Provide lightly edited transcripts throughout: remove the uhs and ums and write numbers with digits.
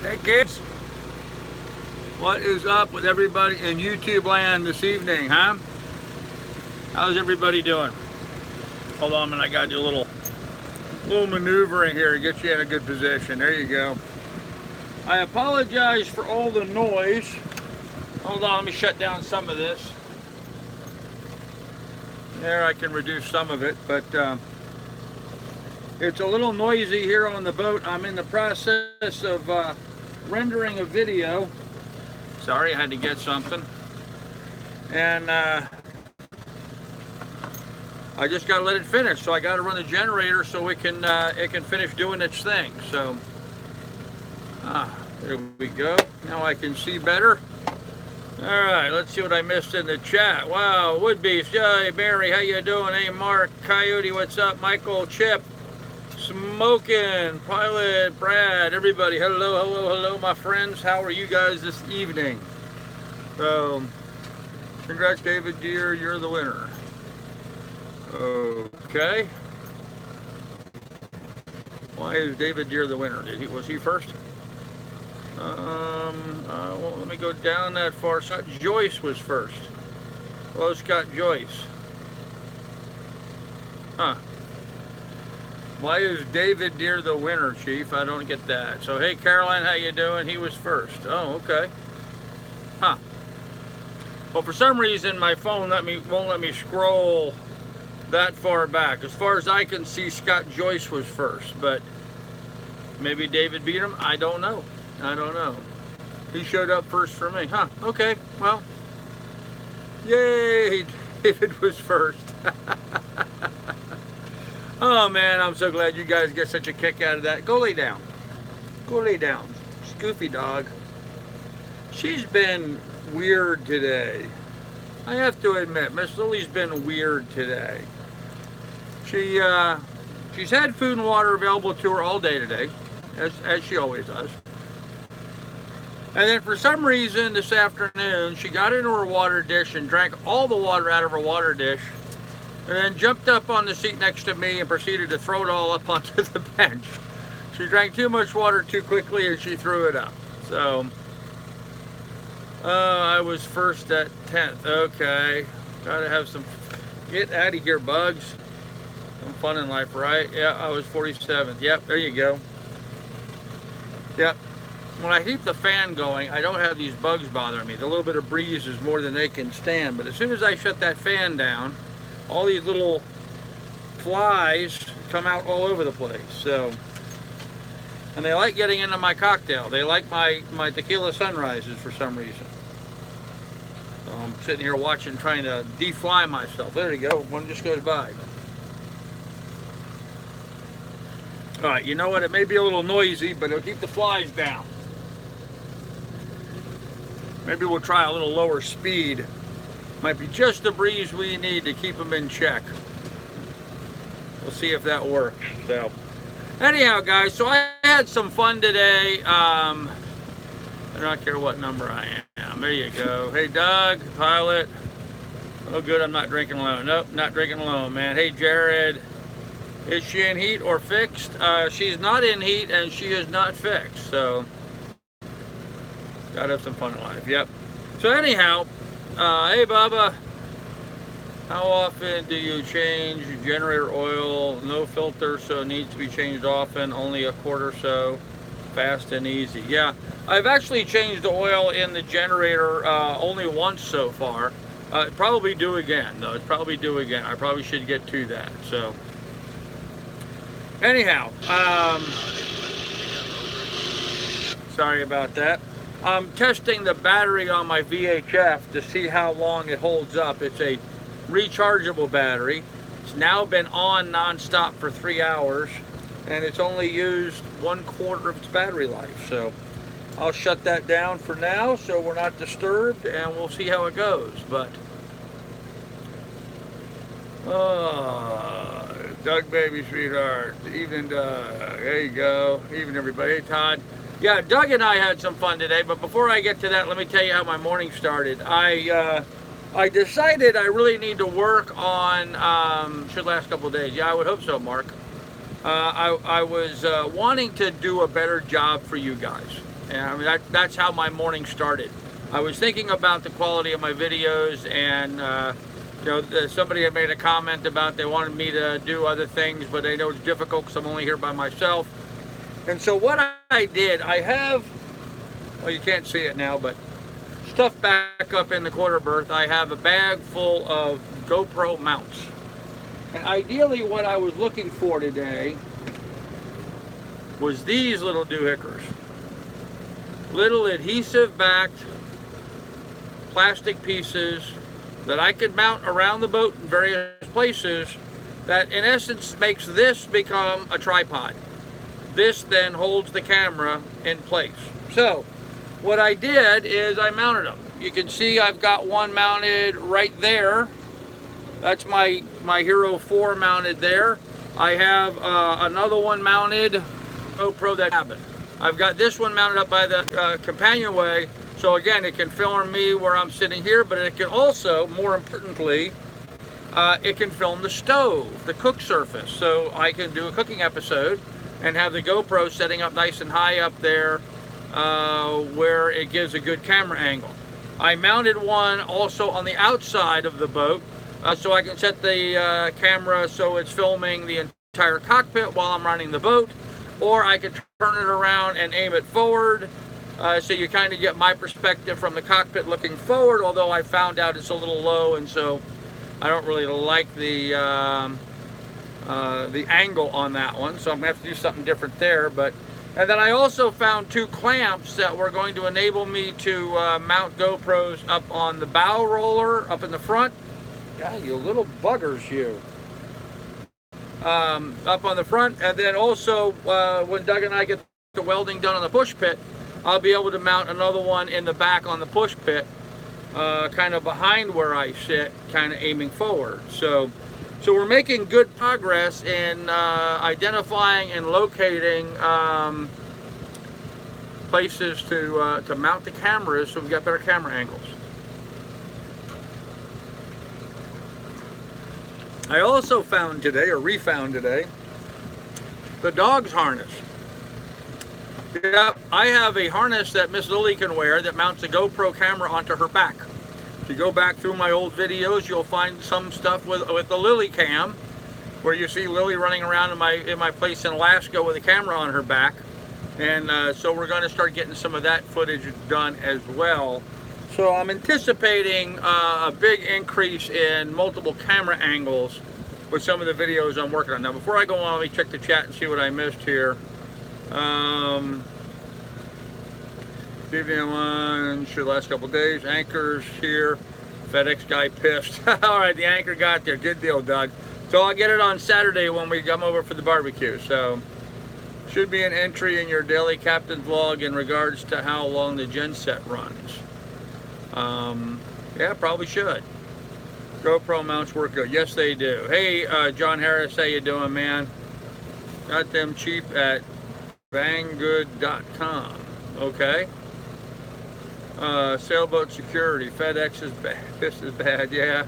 Hey kids, what is up with everybody in YouTube land this evening, huh? How's everybody doing? Hold on a minute, I gotta do a little maneuvering here to get you in a good position. There you go. I apologize for all the noise. Hold on, let me shut down some of this. There, I can reduce some of it, but it's a little noisy here on the boat. I'm in the process of rendering a video. Sorry, I had to get something. And I just got to let it finish. So I got to run the generator so it can finish doing its thing. So there we go. Now I can see better. All right, let's see what I missed in the chat. Wow, Woodbeast, hey Mary, how you doing? Hey Mark, Coyote, what's up? Michael, Chip, Smoking, Pilot, Brad, everybody, hello, my friends. How are you guys this evening? So, congrats, David Deere, you're the winner. Okay. Why is David Deere the winner? Was he first? Well, let me go down that far. Scott Joyce was first. Hello, Scott Joyce. Huh. Why is David Deere the winner, Chief? I don't get that. So, hey, Caroline, how you doing? He was first. Oh, okay. Huh. Well, for some reason, my phone won't let me scroll that far back. As far as I can see, Scott Joyce was first, but maybe David beat him. I don't know. He showed up first for me. Huh. Okay. Well, yay. David was first. Oh, man, I'm so glad you guys get such a kick out of that. Go lay down. Go lay down. Scoofy dog. She's been weird today. I have to admit, Miss Lily's been weird today. She's had food and water available to her all day today, as she always does. And then for some reason this afternoon, she got into her water dish and drank all the water out of her water dish, and then jumped up on the seat next to me and proceeded to throw it all up onto the bench. She drank too much water too quickly and she threw it up. So, I was first at 10th. Okay. Gotta have some, get out of here, bugs. Some fun in life, right? Yeah, I was 47th. Yep, there you go. Yep. When I keep the fan going, I don't have these bugs bothering me. The little bit of breeze is more than they can stand. But as soon as I shut that fan down, all these little flies come out all over the place. So, and they like getting into my cocktail. They like my tequila sunrises for some reason. So I'm sitting here watching, trying to defly myself. There you go. One just goes by. All right, you know what? It may be a little noisy, but it'll keep the flies down. Maybe we'll try a little lower speed. Might be just the breeze we need to keep them in check. We'll see if that works. So, anyhow, guys, so I had some fun today. I do not care what number I am. There you go. Hey, Doug, Pilot. Oh, good, I'm not drinking alone. Nope, not drinking alone, man. Hey, Jared. Is she in heat or fixed? She's not in heat and she is not fixed. So, gotta have some fun in life. Yep. So anyhow, hey Baba, how often do you change generator oil? No filter, so it needs to be changed often. Only a quart or so. Fast and easy. Yeah, I've actually changed the oil in the generator only once so far. Probably due again, though. It's probably due again. I probably should get to that. So. Anyhow, sorry about that. I'm testing the battery on my VHF to see how long it holds up. It's a rechargeable battery. It's now been on non-stop for 3 hours, and it's only used 1/4 of its battery life. So I'll shut that down for now so we're not disturbed, and we'll see how it goes. But Doug, baby, sweetheart. Evening, Doug. There you go. Evening, everybody. Hey, Todd. Yeah, Doug and I had some fun today, but before I get to that, let me tell you how my morning started. I decided I really need to work on, should last a couple of days. Yeah, I would hope so, Mark. I was wanting to do a better job for you guys. And I mean, that's how my morning started. I was thinking about the quality of my videos, and you know, somebody had made a comment about they wanted me to do other things, but they know it's difficult because I'm only here by myself. And so what I did, I have, well, you can't see it now, but stuff back up in the quarter berth. I have a bag full of GoPro mounts. And ideally what I was looking for today was these little doohickers. Little adhesive backed plastic pieces that I could mount around the boat in various places that in essence makes this become a tripod. This then holds the camera in place. So what I did is I mounted them. You can see I've got one mounted right there. That's my Hero 4 mounted there. I have another one mounted GoPro that happened. I've got this one mounted up by the companionway. So again, it can film me where I'm sitting here, but it can also, more importantly, it can film the stove, the cook surface. So I can do a cooking episode and have the GoPro setting up nice and high up there where it gives a good camera angle. I mounted one also on the outside of the boat so I can set the camera so it's filming the entire cockpit while I'm running the boat, or I could turn it around and aim it forward so you kind of get my perspective from the cockpit looking forward, although I found out it's a little low, and so I don't really like the angle on that one, so I'm gonna have to do something different there. And then I also found 2 clamps that were going to enable me to mount GoPros up on the bow roller up in the front. Yeah, you little buggers, you. Up on the front, and then also when Doug and I get the welding done on the push pit, I'll be able to mount another one in the back on the push pit, kind of behind where I sit, kind of aiming forward. So we're making good progress in identifying and locating places to mount the cameras so we've got better camera angles. I also found today, or refound today, the dog's harness. Yep, I have a harness that Miss Lily can wear that mounts a GoPro camera onto her back. If you go back through my old videos, you'll find some stuff with the Lily cam, where you see Lily running around in my place in Alaska with a camera on her back. And so we're going to start getting some of that footage done as well. So I'm anticipating a big increase in multiple camera angles with some of the videos I'm working on. Now before I go on, let me check the chat and see what I missed here. Evening lunch the last couple days. Anchors here. FedEx guy pissed. All right, the anchor got there. Good deal, Doug. So I'll get it on Saturday when we come over for the barbecue. So should be an entry in your daily captain vlog in regards to how long the genset runs. Yeah, probably should. GoPro mounts work good. Yes, they do. Hey, John Harris, how you doing, man? Got them cheap at banggood.com. Okay. Sailboat security. FedEx is bad. This is bad, yeah.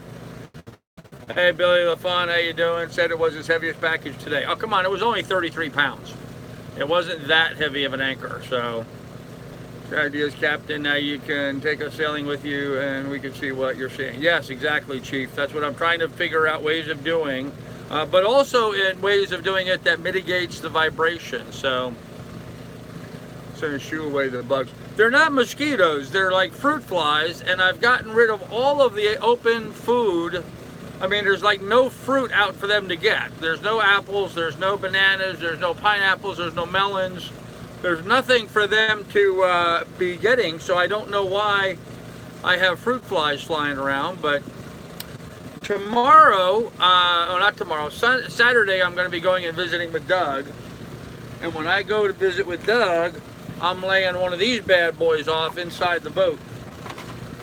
Hey, Billy LaFon, how you doing? Said it was his heaviest package today. Oh, come on, it was only 33 pounds. It wasn't that heavy of an anchor, so... The idea is, Captain, now you can take us sailing with you and we can see what you're seeing. Yes, exactly, Chief. That's what I'm trying to figure out ways of doing, but also in ways of doing it that mitigates the vibration. So to shoo away the bugs. They're not mosquitoes, they're like fruit flies, and I've gotten rid of all of the open food. I mean, there's like no fruit out for them to get. There's no apples, there's no bananas, there's no pineapples, there's no melons. There's nothing for them to be getting, so I don't know why I have fruit flies flying around. But tomorrow, not tomorrow, Saturday, I'm going to be going and visiting with Doug. And when I go to visit with Doug, I'm laying one of these bad boys off inside the boat.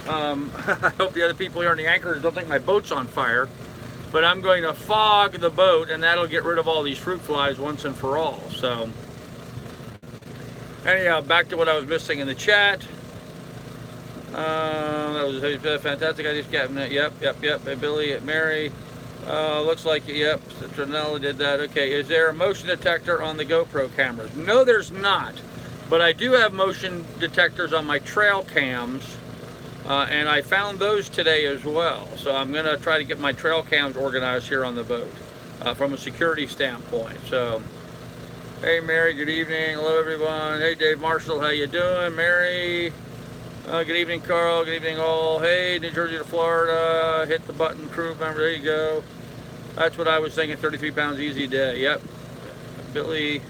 I hope the other people here on the anchors don't think my boat's on fire. But I'm going to fog the boat, and that'll get rid of all these fruit flies once and for all. So... anyhow, back to what I was missing in the chat. That was a fantastic idea, Captain. Yep. Billy, Mary. Looks like, yep, Trinella did that. Okay, is there a motion detector on the GoPro cameras? No, there's not. But I do have motion detectors on my trail cams, and I found those today as well. So I'm going to try to get my trail cams organized here on the boat from a security standpoint. So, hey Mary, good evening. Hello everyone. Hey Dave Marshall, how you doing? Mary, good evening Carl, good evening all. Hey, New Jersey to Florida, hit the button, crew member, there you go. That's what I was thinking, 33 pounds easy day, yep. Billy,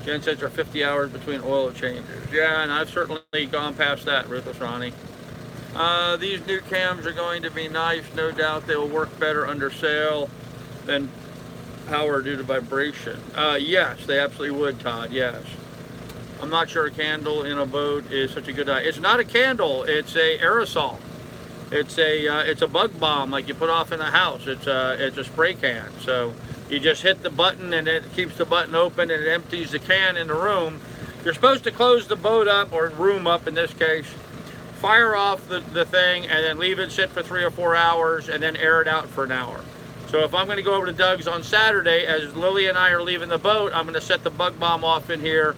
Jen says there are 50 hours between oil changes. Yeah, and I've certainly gone past that, Ruthless Ronnie. These new cams are going to be nice, no doubt they will work better under sail than power due to vibration. Yes, they absolutely would, Todd, yes. I'm not sure a candle in a boat is such a good idea. It's not a candle, it's a aerosol. It's a bug bomb like you put off in the house. It's a spray can. So you just hit the button and it keeps the button open and it empties the can in the room. You're supposed to close the boat up, or room up in this case, fire off the thing and then leave it sit for 3 or 4 hours and then air it out for an hour. So if I'm going to go over to Doug's on Saturday, as Lily and I are leaving the boat, I'm going to set the bug bomb off in here.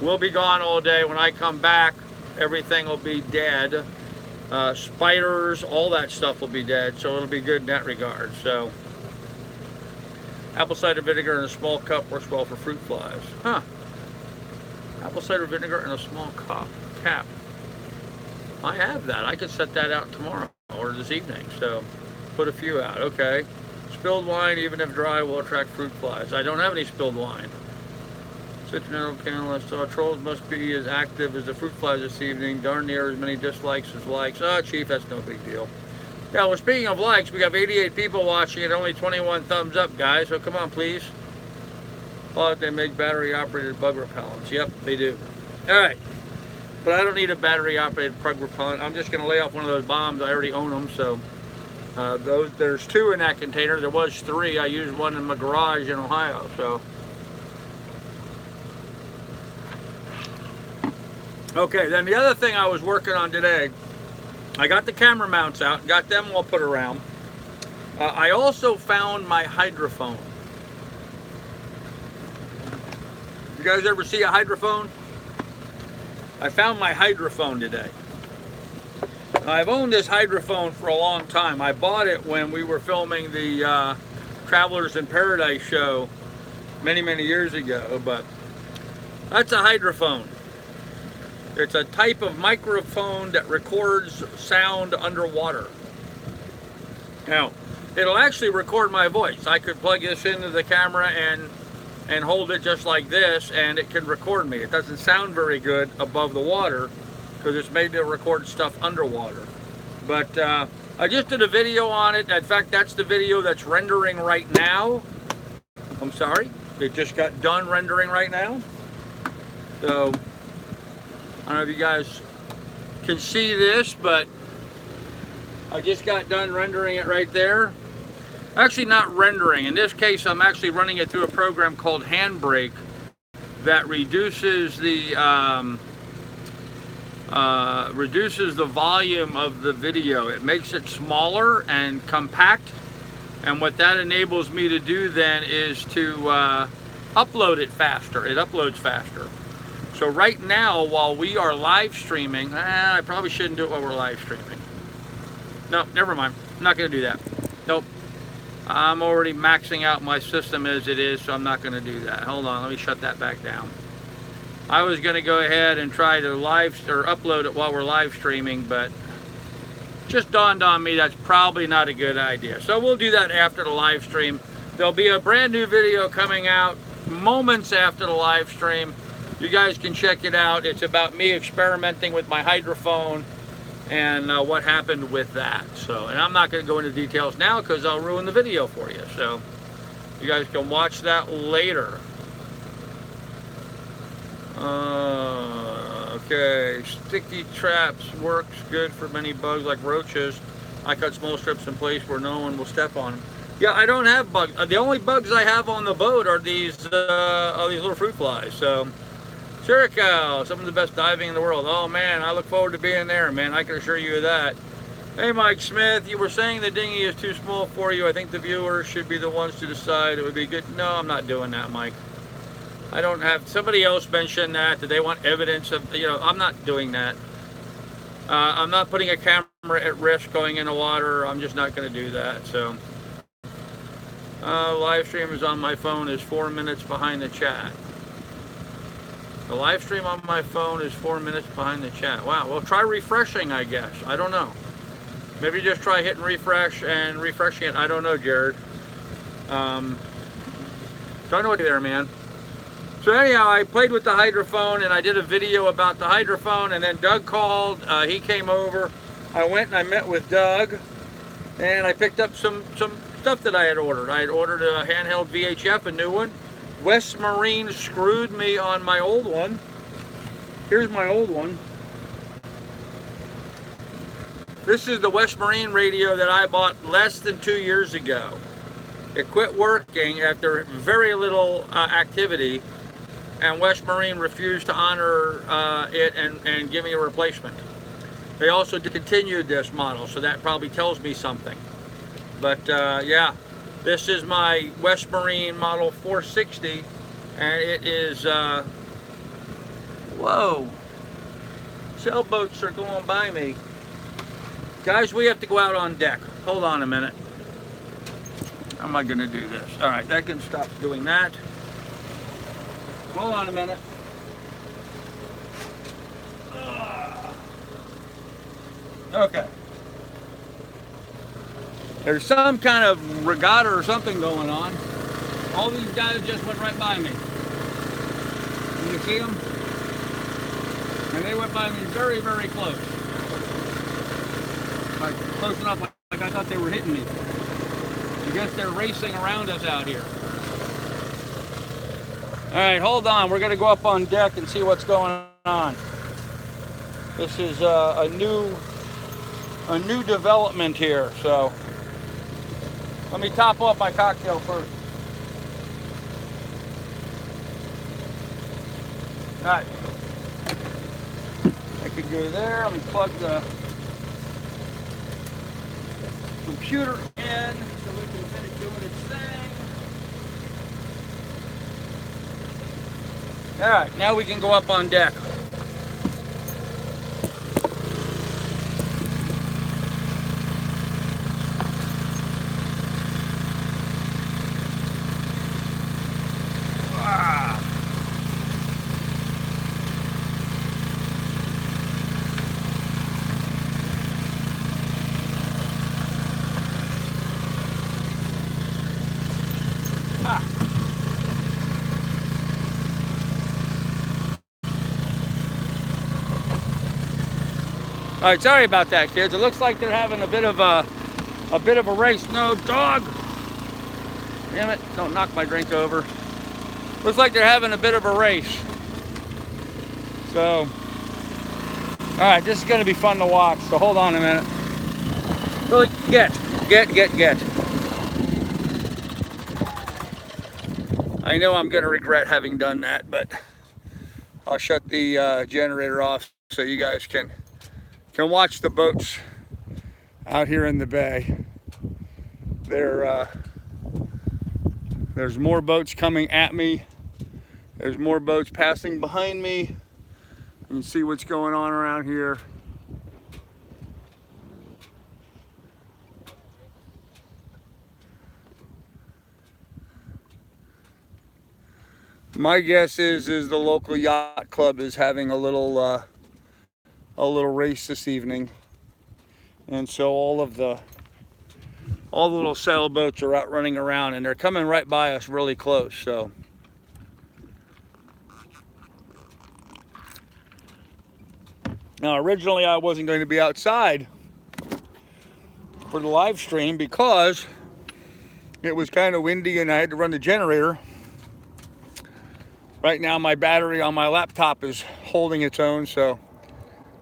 We'll be gone all day. When I come back, everything will be dead. Spiders, all that stuff will be dead, so it'll be good in that regard. So, apple cider vinegar in a small cup works well for fruit flies. Huh. Apple cider vinegar in a small cap. I have that. I could set that out tomorrow or this evening. So, put a few out. Okay. Spilled wine, even if dry, will attract fruit flies. I don't have any spilled wine. Citronella panelist, trolls must be as active as the fruit flies this evening. Darn near as many dislikes as likes. Chief, that's no big deal. Yeah, well, speaking of likes, we have 88 people watching and only 21 thumbs up, guys. So come on, please. Oh, they make battery-operated bug repellents. Yep, they do. All right. But I don't need a battery-operated bug repellent. I'm just going to lay off one of those bombs. I already own them, so there's 2 in that container. There was 3. I used one in my garage in Ohio, so. Okay, then the other thing I was working on today, I got the camera mounts out, got them all put around. I also found my hydrophone. You guys ever see a hydrophone? I found my hydrophone today. I've owned this hydrophone for a long time. I bought it when we were filming the Travelers in Paradise show many, many years ago, but that's a hydrophone. It's a type of microphone that records sound underwater. Now, it'll actually record my voice. I could plug this into the camera and hold it just like this, and it can record me. It doesn't sound very good above the water because it's made to record stuff underwater. But I just did a video on it. In fact, that's the video that's rendering right now. I'm sorry, it just got done rendering right now. So, I don't know if you guys can see this, but I just got done rendering it right there. Actually not rendering. In this case, I'm actually running it through a program called Handbrake that reduces the volume of the video. It makes it smaller and compact. And what that enables me to do then is to upload it faster. It uploads faster. So right now, while we are live streaming, I probably shouldn't do it while we're live streaming. No, never mind. I'm not going to do that. Nope. I'm already maxing out my system as it is, so I'm not going to do that. Hold on, let me shut that back down. I was going to go ahead and try to upload it while we're live streaming, but just dawned on me that's probably not a good idea. So we'll do that after the live stream. There'll be a brand new video coming out moments after the live stream. You guys can check it out. It's about me experimenting with my hydrophone and what happened with that. So, and I'm not going to go into details now because I'll ruin the video for you. So you guys can watch that later. Okay, sticky traps works good for many bugs like roaches. I cut small strips in place where no one will step on them. Yeah, I don't have bugs. The only bugs I have on the boat are these little fruit flies. So. Surico, some of the best diving in the world. Oh man, I look forward to being there, man. I can assure you of that. Hey Mike Smith, you were saying the dinghy is too small for you. I think the viewers should be the ones to decide. It would be good. No, I'm not doing that, Mike. I don't have, somebody else mentioned that they want evidence of, I'm not doing that. I'm not putting a camera at risk going in the water. I'm just not going to do that. So, live stream is on my phone is 4 minutes behind the chat. The live stream on my phone is 4 minutes behind the chat. Wow. Well, try refreshing, I guess. I don't know. Maybe just try hitting refresh and refreshing it. I don't know, Jared. Don't know what there, man. So anyhow, I played with the hydrophone and I did a video about the hydrophone, and then Doug called. He came over. I went and I met with Doug, and I picked up some stuff that I had ordered. I had ordered a handheld VHF, a new one. West Marine screwed me on my old one. Here's my old one. This is the West Marine radio that I bought less than 2 years ago. It quit working after very little activity, and West Marine refused to honor it and give me a replacement. They also continued this model, so that probably tells me something. But yeah, this is my West Marine model 460, and it is, whoa, sailboats are going by me. Guys, we have to go out on deck. Hold on a minute. How am I going to do this? All right, that can stop doing that. Hold on a minute. Okay. There's some kind of regatta or something going on. All these guys just went right by me. Can you see them? And they went by me very, very close. Like close enough, like I thought they were hitting me. I guess they're racing around us out here. All right, hold on. We're going to go up on deck and see what's going on. This is a new development here. So let me top off my cocktail first. All right. I could go there. Let me plug the computer in so we can finish doing its thing. All right, now we can go up on deck. All right, sorry about that, kids. It looks like they're having a bit of a race. No, dog! Damn it! Don't knock my drink over. Looks like they're having a bit of a race. So, all right, this is going to be fun to watch. So hold on a minute. Really, get. I know I'm going to regret having done that, but I'll shut the generator off so you guys can watch the boats out here in the bay. There's more boats coming at me. There's more boats passing behind me. You can see what's going on around here. My guess is the local yacht club is having a little race this evening, and so all the little sailboats are out running around, and they're coming right by us really close. So now originally I wasn't going to be outside for the live stream because it was kind of windy and I had to run the generator. Right now my battery on my laptop is holding its own, so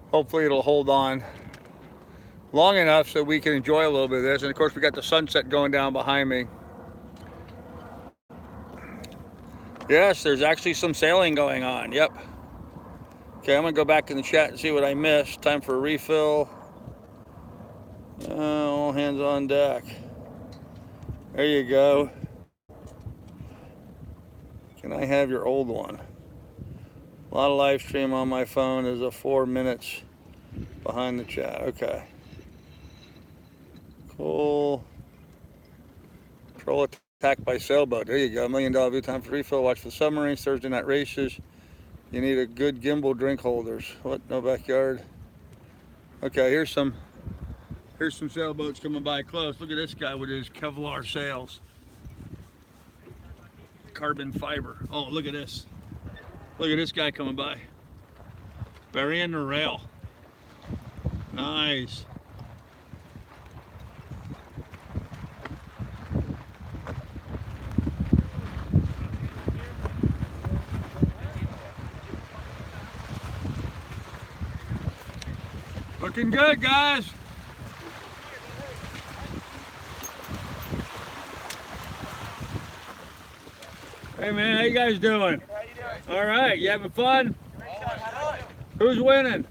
hopefully it'll hold on long enough so we can enjoy a little bit of this. And of course we got the sunset going down behind me. Yes, there's actually some sailing going on. Yep. Okay, I'm gonna go back in the chat and see what I missed. Time for a refill. All hands on deck. There you go. Can I have your old one? A lot of live stream on my phone is a 4 minutes behind the chat. Okay. Cool. Troll attack by sailboat. There you go. $1 million view time for refill. Watch for the submarines. Thursday night races. You need a good gimbal drink holders. What? No backyard. Okay, here's some sailboats coming by close. Look at this guy with his Kevlar sails. Carbon fiber. Oh, look at this. Look at this guy coming by. Burying the rail. Nice. Looking good, guys. Hey man, how you guys doing? How you doing? All right, you having fun? Who's winning?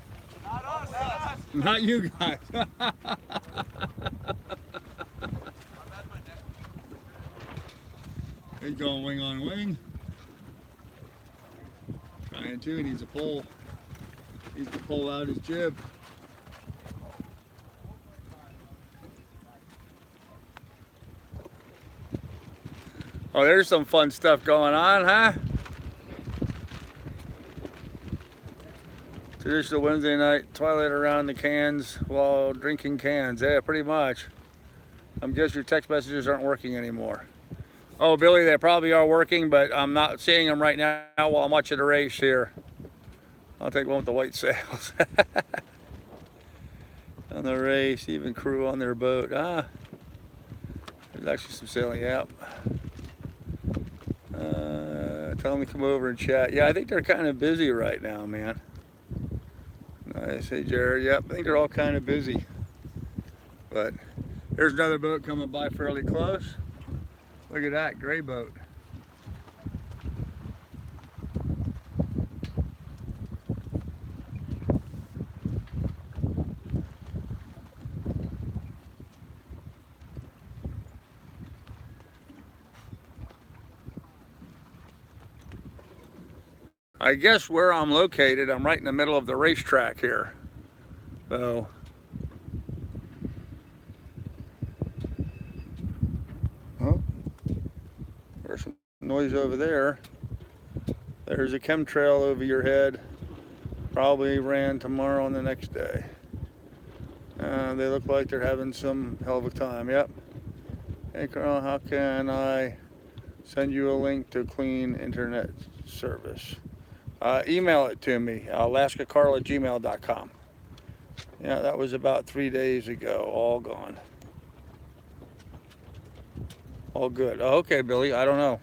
Not us. Not you guys. He's going wing on wing. Trying to, he needs a pull. Needs to pull out his jib. Oh, there's some fun stuff going on, huh? Traditional Wednesday night twilight around the cans while drinking cans. Yeah, pretty much. I guess your text messages aren't working anymore. Oh, Billy, they probably are working, but I'm not seeing them right now while I'm watching the race here. I'll take one with the white sails. On the race, even crew on their boat. Ah, there's actually some sailing out. Tell them to come over and chat. Yeah, I think they're kind of busy right now, man. Nice. Hey, Jared. Yep, I think they're all kind of busy. But there's another boat coming by fairly close. Look at that gray boat. I guess where I'm located, I'm right in the middle of the racetrack here. So, oh, there's some noise over there. There's a chemtrail over your head. Probably ran tomorrow and the next day. They look like they're having some hell of a time. Yep. Hey, Carl, how can I send you a link to clean internet service? Email it to me, alaskacarl@gmail.com. Yeah, that was about 3 days ago. All gone. All good. Oh, okay, Billy. I don't know.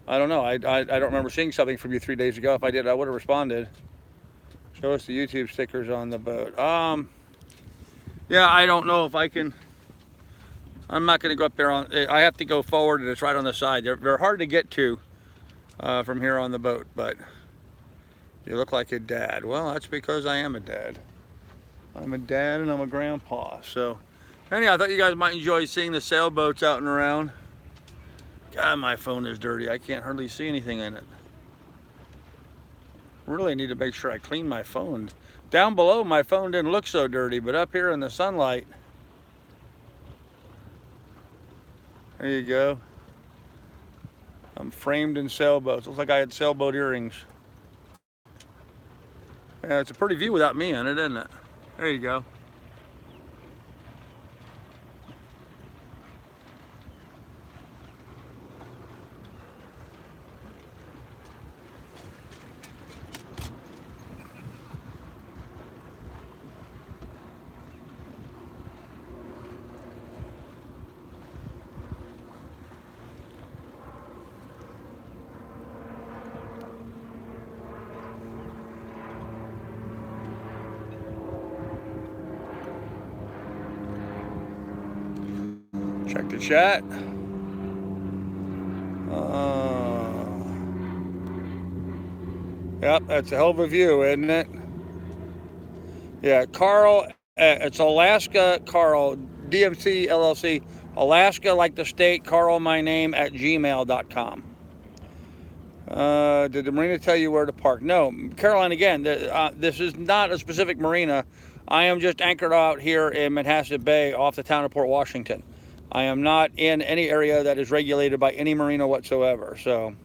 I don't remember seeing something from you 3 days ago. If I did, I would have responded. Show us the YouTube stickers on the boat. Yeah, I don't know if I can. I'm not going to go up there on. I have to go forward, and it's right on the side. They're hard to get to. From here on the boat, but you look like a dad. Well, that's because I am a dad. I'm a dad and I'm a grandpa. So, anyhow, I thought you guys might enjoy seeing the sailboats out and around. God, my phone is dirty. I can't hardly see anything in it. Really need to make sure I clean my phone. Down below, my phone didn't look so dirty, but up here in the sunlight, there you go. I'm framed in sailboats. Looks like I had sailboat earrings. Yeah, it's a pretty view without me in it, isn't it? There you go. Check the chat. Yep, that's a hell of a view, isn't it? Yeah, Carl, it's Alaska Carl, DMC LLC, Alaska like the state, Carl my name @gmail.com. Did the marina tell you where to park? No, Caroline, again, this is not a specific marina. I am just anchored out here in Manhasset Bay off the town of Port Washington. I am not in any area that is regulated by any marina whatsoever. So,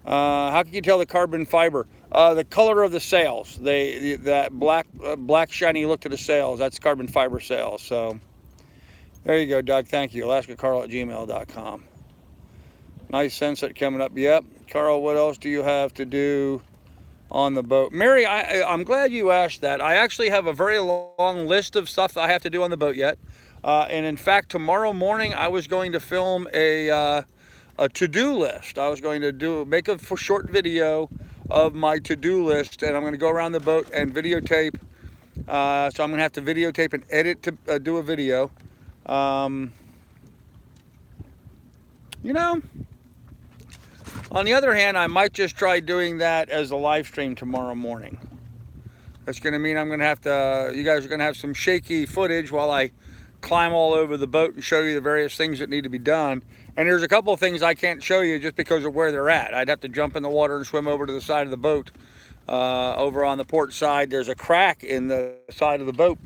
how can you tell the carbon fiber? The color of the sails, that black shiny look to the sails, that's carbon fiber sails. So, there you go, Doug. Thank you. AlaskaCarl@gmail.com. Nice sunset coming up. Yep. Carl, what else do you have to do on the boat? Mary, I'm glad you asked that. I actually have a very long list of stuff that I have to do on the boat yet. And in fact, tomorrow morning, I was going to film a to-do list. I was going to make a short video of my to-do list, and I'm going to go around the boat and videotape. So I'm going to have to videotape and edit to do a video. You know, on the other hand, I might just try doing that as a live stream tomorrow morning. That's going to mean I'm going to have to, you guys are going to have some shaky footage while I climb all over the boat and show you the various things that need to be done. And there's a couple of things I can't show you just because of where they're at. I'd have to jump in the water and swim over to the side of the boat. Over on the port side, there's a crack in the side of the boat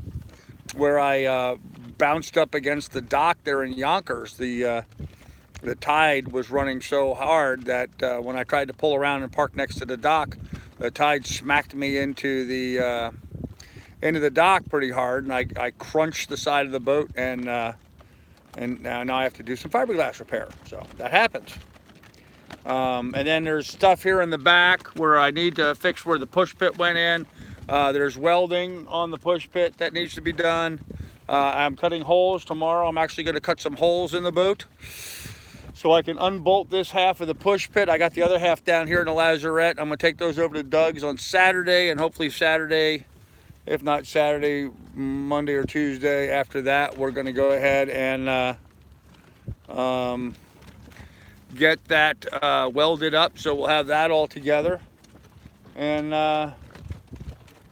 where I bounced up against the dock there in Yonkers. The tide was running so hard that when I tried to pull around and park next to the dock, the tide smacked me into the dock pretty hard, and I crunched the side of the boat, and now I have to do some fiberglass repair. So that happens. And then there's stuff here in the back where I need to fix where the push pit went in. There's welding on the push pit that needs to be done. I'm cutting holes tomorrow. I'm actually going to cut some holes in the boat so I can unbolt this half of the push pit. I got the other half down here in the lazarette. I'm going to take those over to Doug's on Saturday, and hopefully Saturday, if not Saturday, Monday or Tuesday after that, we're going to go ahead and get that welded up. So we'll have that all together. And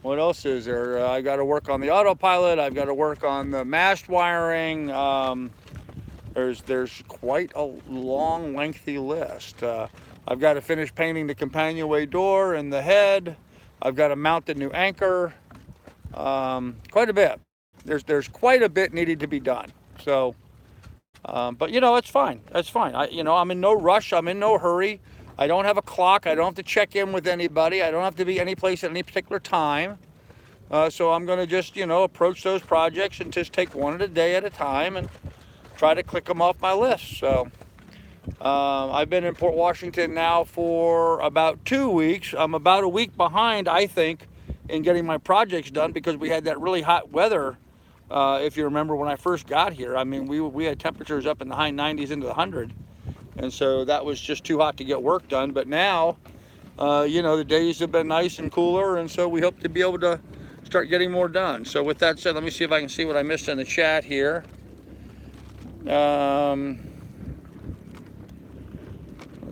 what else is there? I got to work on the autopilot. I've got to work on the mast wiring. There's quite a long, lengthy list. I've got to finish painting the companionway door and the head. I've got to mount the new anchor. Quite a bit. There's quite a bit needed to be done. So, but you know, it's fine. That's fine. I'm in no rush. I'm in no hurry. I don't have a clock. I don't have to check in with anybody. I don't have to be any place at any particular time. So I'm going to just, approach those projects and just take one a day at a time and try to click them off my list. So I've been in Port Washington now for about 2 weeks. I'm about a week behind, I think, in getting my projects done because we had that really hot weather. If you remember when I first got here, I mean, we had temperatures up in the high 90s into the 100. And so that was just too hot to get work done. But now, the days have been nice and cooler. And so we hope to be able to start getting more done. So with that said, let me see if I can see what I missed in the chat here. Let's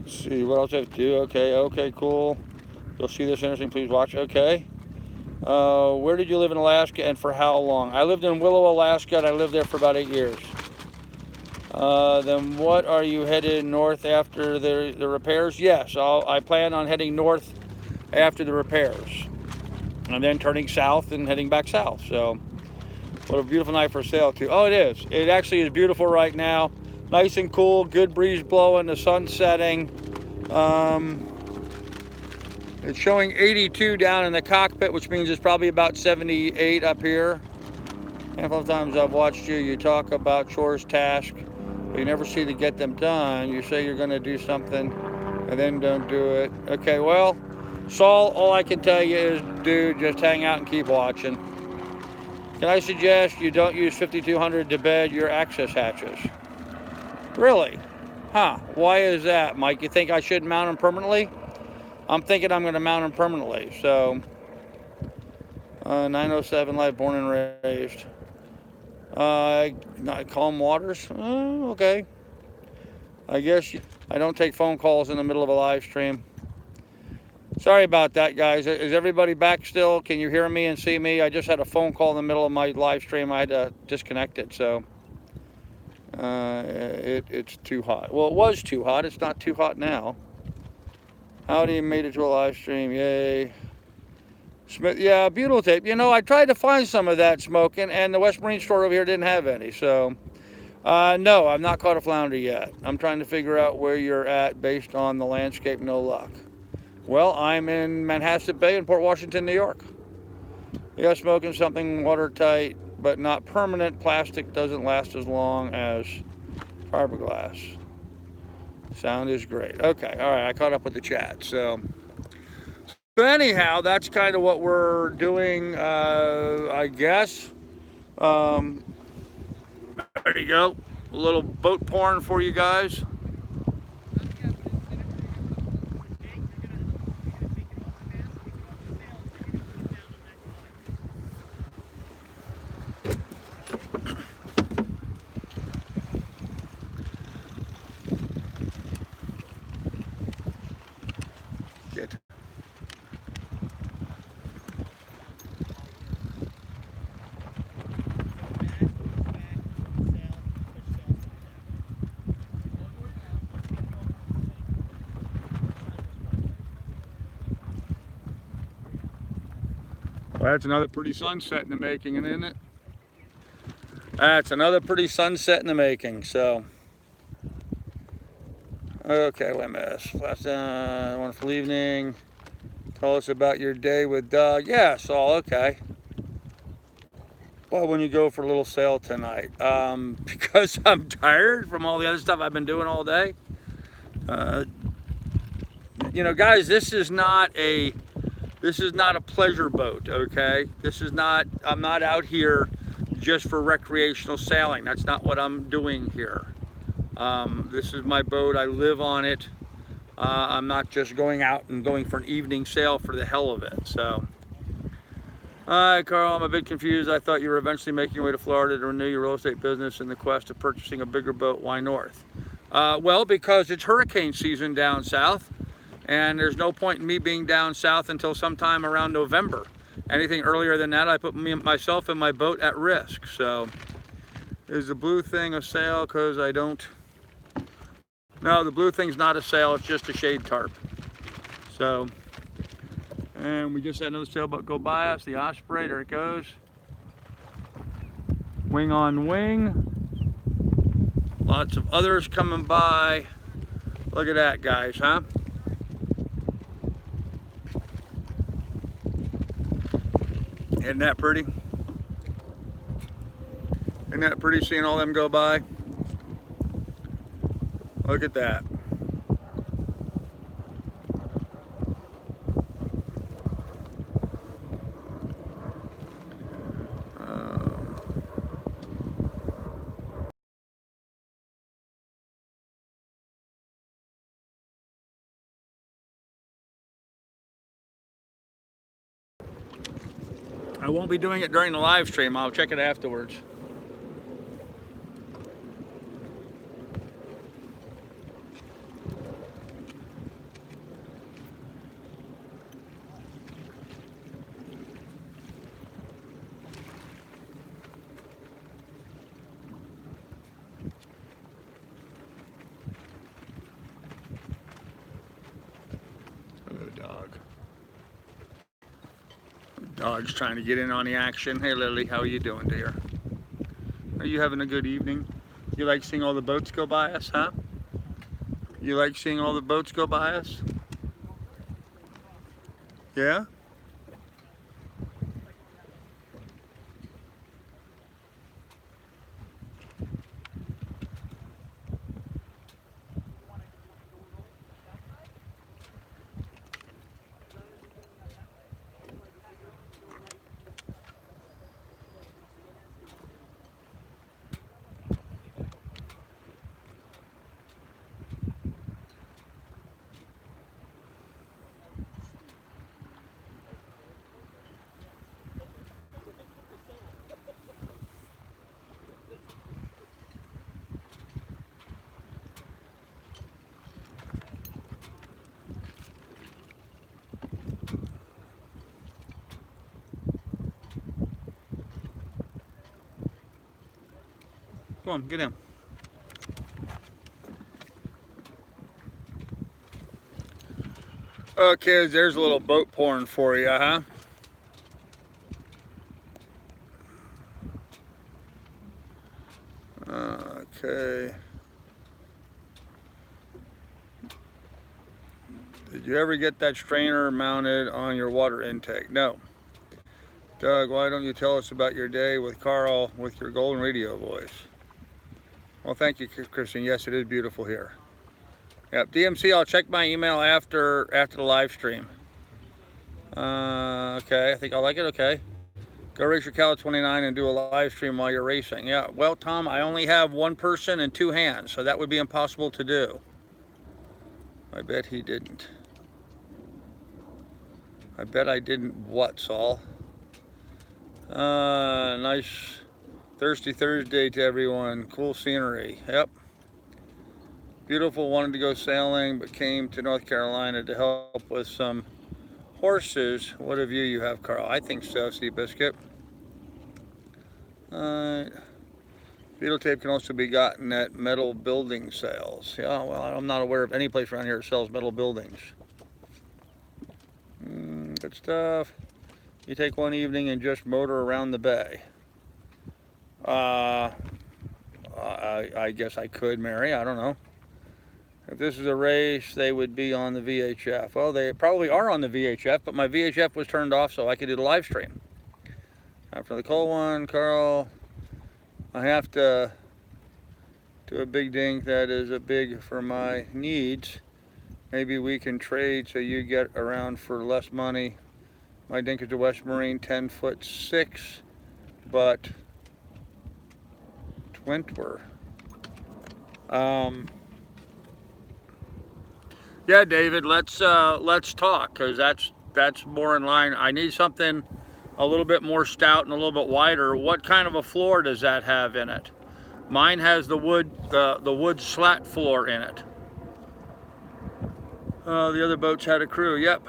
see, what else I have to do? Okay, cool. You'll see this interesting, please watch. Okay. Where did you live in Alaska and for how long? I lived in Willow, Alaska, and I lived there for about 8 years. Then what are you headed north after the repairs? Yes, I plan on heading north after the repairs. And then turning south and heading back south. So, what a beautiful night for a sail too. Oh, it is. It actually is beautiful right now. Nice and cool, good breeze blowing, the sun setting. It's showing 82 down in the cockpit, which means it's probably about 78 up here. A handful of times I've watched you talk about chores, tasks, but you never see to get them done. You say you're going to do something and then don't do it. Okay, well, Saul, all I can tell you is, dude, just hang out and keep watching. Can I suggest you don't use 5200 to bed your access hatches? Really? Huh, why is that, Mike? You think I should mount them permanently? I'm thinking I'm going to mount them permanently. So, 907 Live, born and raised. Calm waters? Okay. I guess I don't take phone calls in the middle of a live stream. Sorry about that, guys. Is everybody back still? Can you hear me and see me? I just had a phone call in the middle of my live stream. I had to disconnect it, so it's too hot. Well, it was too hot. It's not too hot now. Howdy, made it to a live stream. Yay. Smith, yeah, butyl tape. You know, I tried to find some of that smoking, and the West Marine store over here didn't have any. So, no, I've not caught a flounder yet. I'm trying to figure out where you're at based on the landscape. No luck. Well, I'm in Manhasset Bay in Port Washington, New York. Yeah, smoking something watertight, but not permanent. Plastic doesn't last as long as fiberglass. Sound is great. Okay, all right, I caught up with the chat. So anyhow, that's kind of what we're doing, I guess. Um, there you go. A little boat porn for you guys. Get. Well, that's another pretty sunset in the making, isn't it? That's another pretty sunset in the making. So, okay, wait a minute. Wonderful evening. Tell us about your day with Doug. Yeah, Saul, okay. Well, when you go for a little sail tonight? Because I'm tired from all the other stuff I've been doing all day. You know, guys, this is not a pleasure boat, okay? I'm not out here just for recreational sailing. That's not what I'm doing here. This is my boat. I live on it. I'm not just going out and going for an evening sail for the hell of it. So, hi, Carl. I'm a bit confused. I thought you were eventually making your way to Florida to renew your real estate business in the quest of purchasing a bigger boat. Why north? Well, because it's hurricane season down south, and there's no point in me being down south until sometime around November. Anything earlier than that, I put myself and my boat at risk. So, is the blue thing a sail? Because I don't. No, the blue thing's not a sail. It's just a shade tarp. So, and we just had another sailboat go by us. The Osprey, there it goes. Wing on wing. Lots of others coming by. Look at that, guys, huh? Isn't that pretty? Isn't that pretty seeing all them go by? Look at that. I won't be doing it during the live stream. I'll check it afterwards. Hello, dog. Dog's trying to get in on the action. Hey, Lily, how are you doing, dear? Are you having a good evening? You like seeing all the boats go by us, huh? You like seeing all the boats go by us? Yeah? Come on, get in. Okay, there's a little boat porn for you, huh? Okay. Did you ever get that strainer mounted on your water intake? No. Doug, why don't you tell us about your day with Carl with your golden radio voice? Well, thank you, Christian. Yes, it is beautiful here. Yep, DMC, I'll check my email after the live stream. Okay, I think I like it. Okay. Go race your Cal 29 and do a live stream while you're racing. Yeah, well, Tom, I only have one person and two hands, so that would be impossible to do. I bet he didn't. I bet I didn't what, Saul? Nice Thirsty Thursday to everyone. Cool scenery. Yep. Beautiful. Wanted to go sailing, but came to North Carolina to help with some horses. What a view you have, Carl. I think so, Seabiscuit. Beetle tape can also be gotten at metal building sales. Yeah, well, I'm not aware of any place around here that sells metal buildings. Good stuff. You take one evening and just motor around the bay. I guess I could, Mary. I don't know. If this is a race, they would be on the VHF. Well, they probably are on the VHF, but my VHF was turned off so I could do the live stream. After the cold one, Carl, I have to do a big dink that is a big for my needs. Maybe we can trade so you get around for less money. My dink is a West Marine 10'6", but Twintwer. Yeah, David, let's talk, because that's more in line. I need something a little bit more stout and a little bit wider. What kind of a floor does that have in it? Mine has the wood slat floor in it. The other boats had a crew. Yep.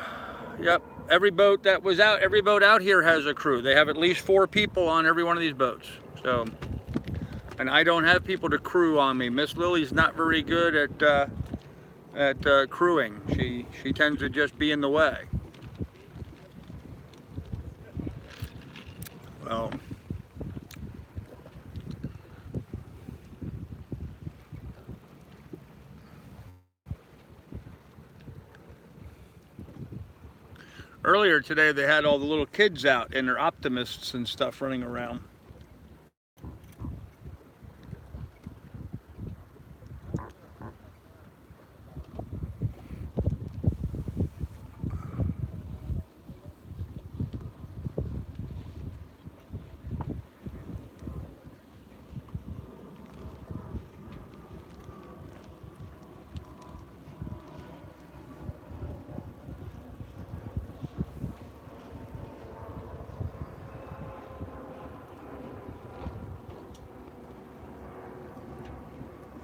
Every boat that was out, every boat out here has a crew. They have at least 4 people on every one of these boats. So, and I don't have people to crew on me. Miss Lily's not very good at crewing. She tends to just be in the way. Well, earlier today they had all the little kids out and their optimists and stuff running around.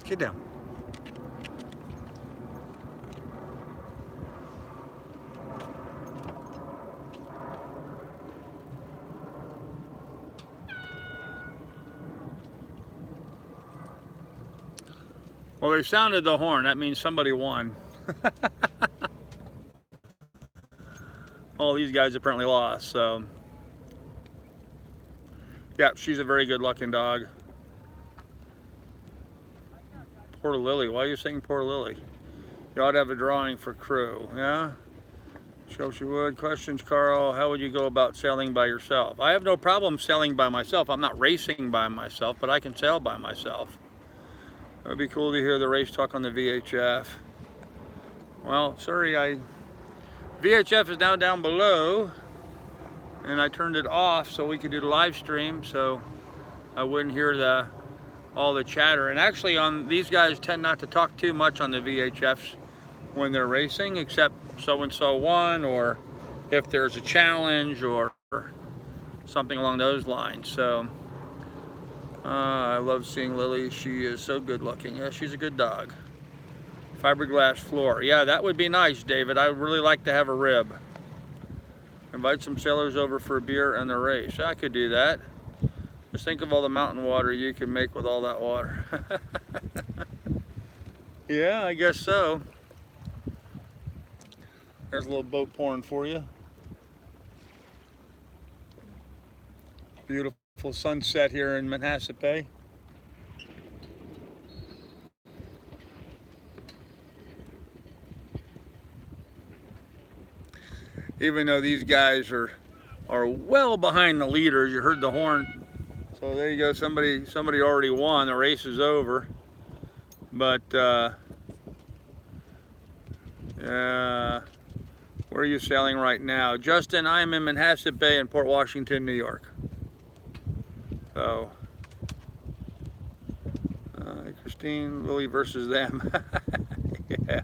Get down. Well, they sounded the horn. That means somebody won. All these guys apparently lost, so. Yeah, she's a very good looking dog. Poor Lily. Why are you saying poor Lily? You ought to have a drawing for crew, yeah? So she would. Questions, Carl. How would you go about sailing by yourself? I have no problem sailing by myself. I'm not racing by myself, but I can sail by myself. It would be cool to hear the race talk on the VHF. Well, sorry, VHF is now down below, and I turned it off so we could do the live stream, so I wouldn't hear all the chatter. And actually, these guys tend not to talk too much on the VHFs when they're racing, except so-and-so won, or if there's a challenge or something along those lines. So I love seeing Lily. She is so good looking. Yeah, she's a good dog. Fiberglass floor. Yeah, that would be nice, David. I would really like to have a rib. Invite some sailors over for a beer and the race. I could do that. Just think of all the mountain water you can make with all that water. Yeah, I guess so. There's a little boat pouring for you. Beautiful sunset here in Manhasset Bay. Even though these guys are well behind the leaders, you heard the horn. So there you go. Somebody already won. The race is over. But where are you sailing right now? Justin, I am in Manhasset Bay in Port Washington, New York. So, Christine, Lily versus them. Yeah.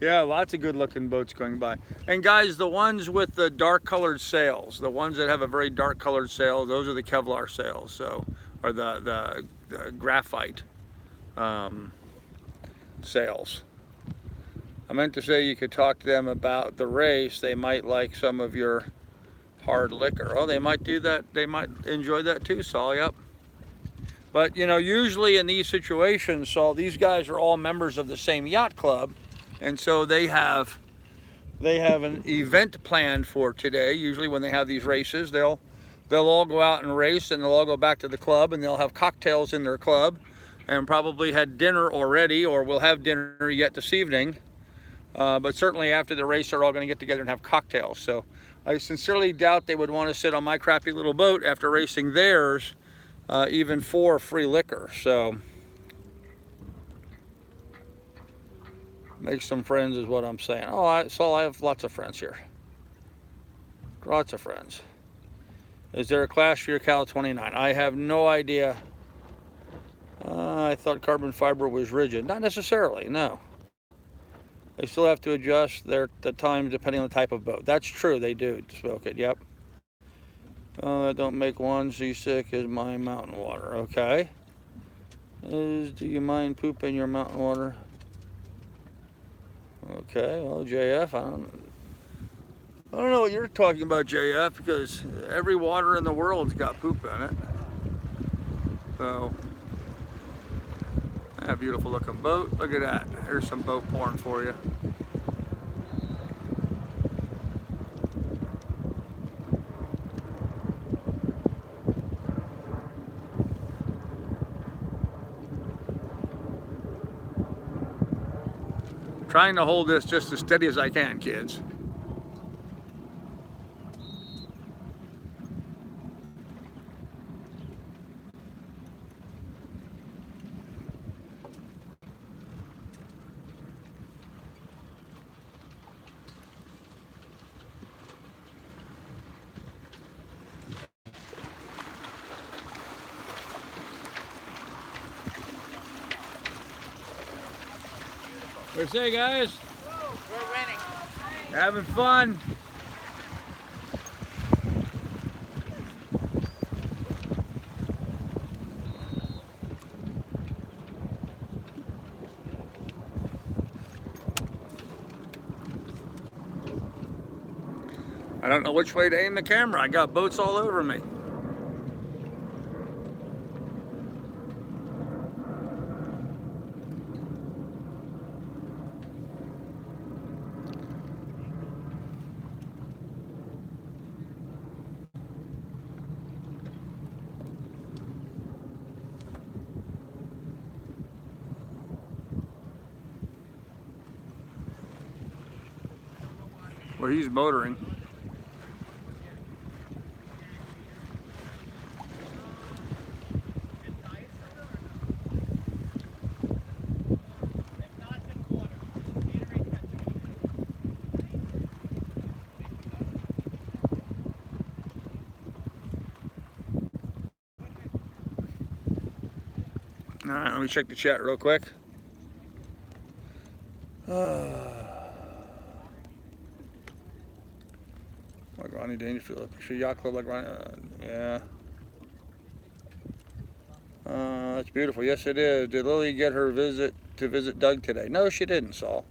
Yeah, lots of good looking boats going by. And guys, the ones with the dark colored sails, the ones that have a very dark colored sail, those are the Kevlar sails, so, or the graphite sails. I meant to say you could talk to them about the race. They might like some of your hard liquor. Oh, they might do that. They might enjoy that too, Saul. Yep. But you know, usually in these situations, Saul, these guys are all members of the same yacht club, and so they have an event planned for today. Usually when they have these races, they'll all go out and race, and they'll all go back to the club, and they'll have cocktails in their club, and probably had dinner already, or will have dinner yet this evening. But certainly after the race, they're all going to get together and have cocktails. So I sincerely doubt they would want to sit on my crappy little boat after racing theirs, even for free liquor. So make some friends is what I'm saying. Oh, Saul, I have lots of friends here. Lots of friends. Is there a class for your Cal 29? I have no idea. I thought carbon fiber was rigid. Not necessarily, no. They still have to adjust the times depending on the type of boat. That's true, they do smoke it, yep. That don't make one seasick is my mountain water, okay. Do you mind pooping your mountain water? Okay, well, JF, I don't know what you're talking about, JF, because every water in the world's got poop in it. So, a beautiful looking boat. Look at that. Here's some boat porn for you. Trying to hold this just as steady as I can, kids. What do you say, guys? We're winning. Having fun. I don't know which way to aim the camera. I got boats all over me. Well, he's motoring. All right, let me check the chat real quick. Like Ronnie Dangerfield, picture yacht club like Ronnie. Yeah. That's beautiful. Yes, it is. Did Lily get her visit Doug today? No, she didn't, Saul.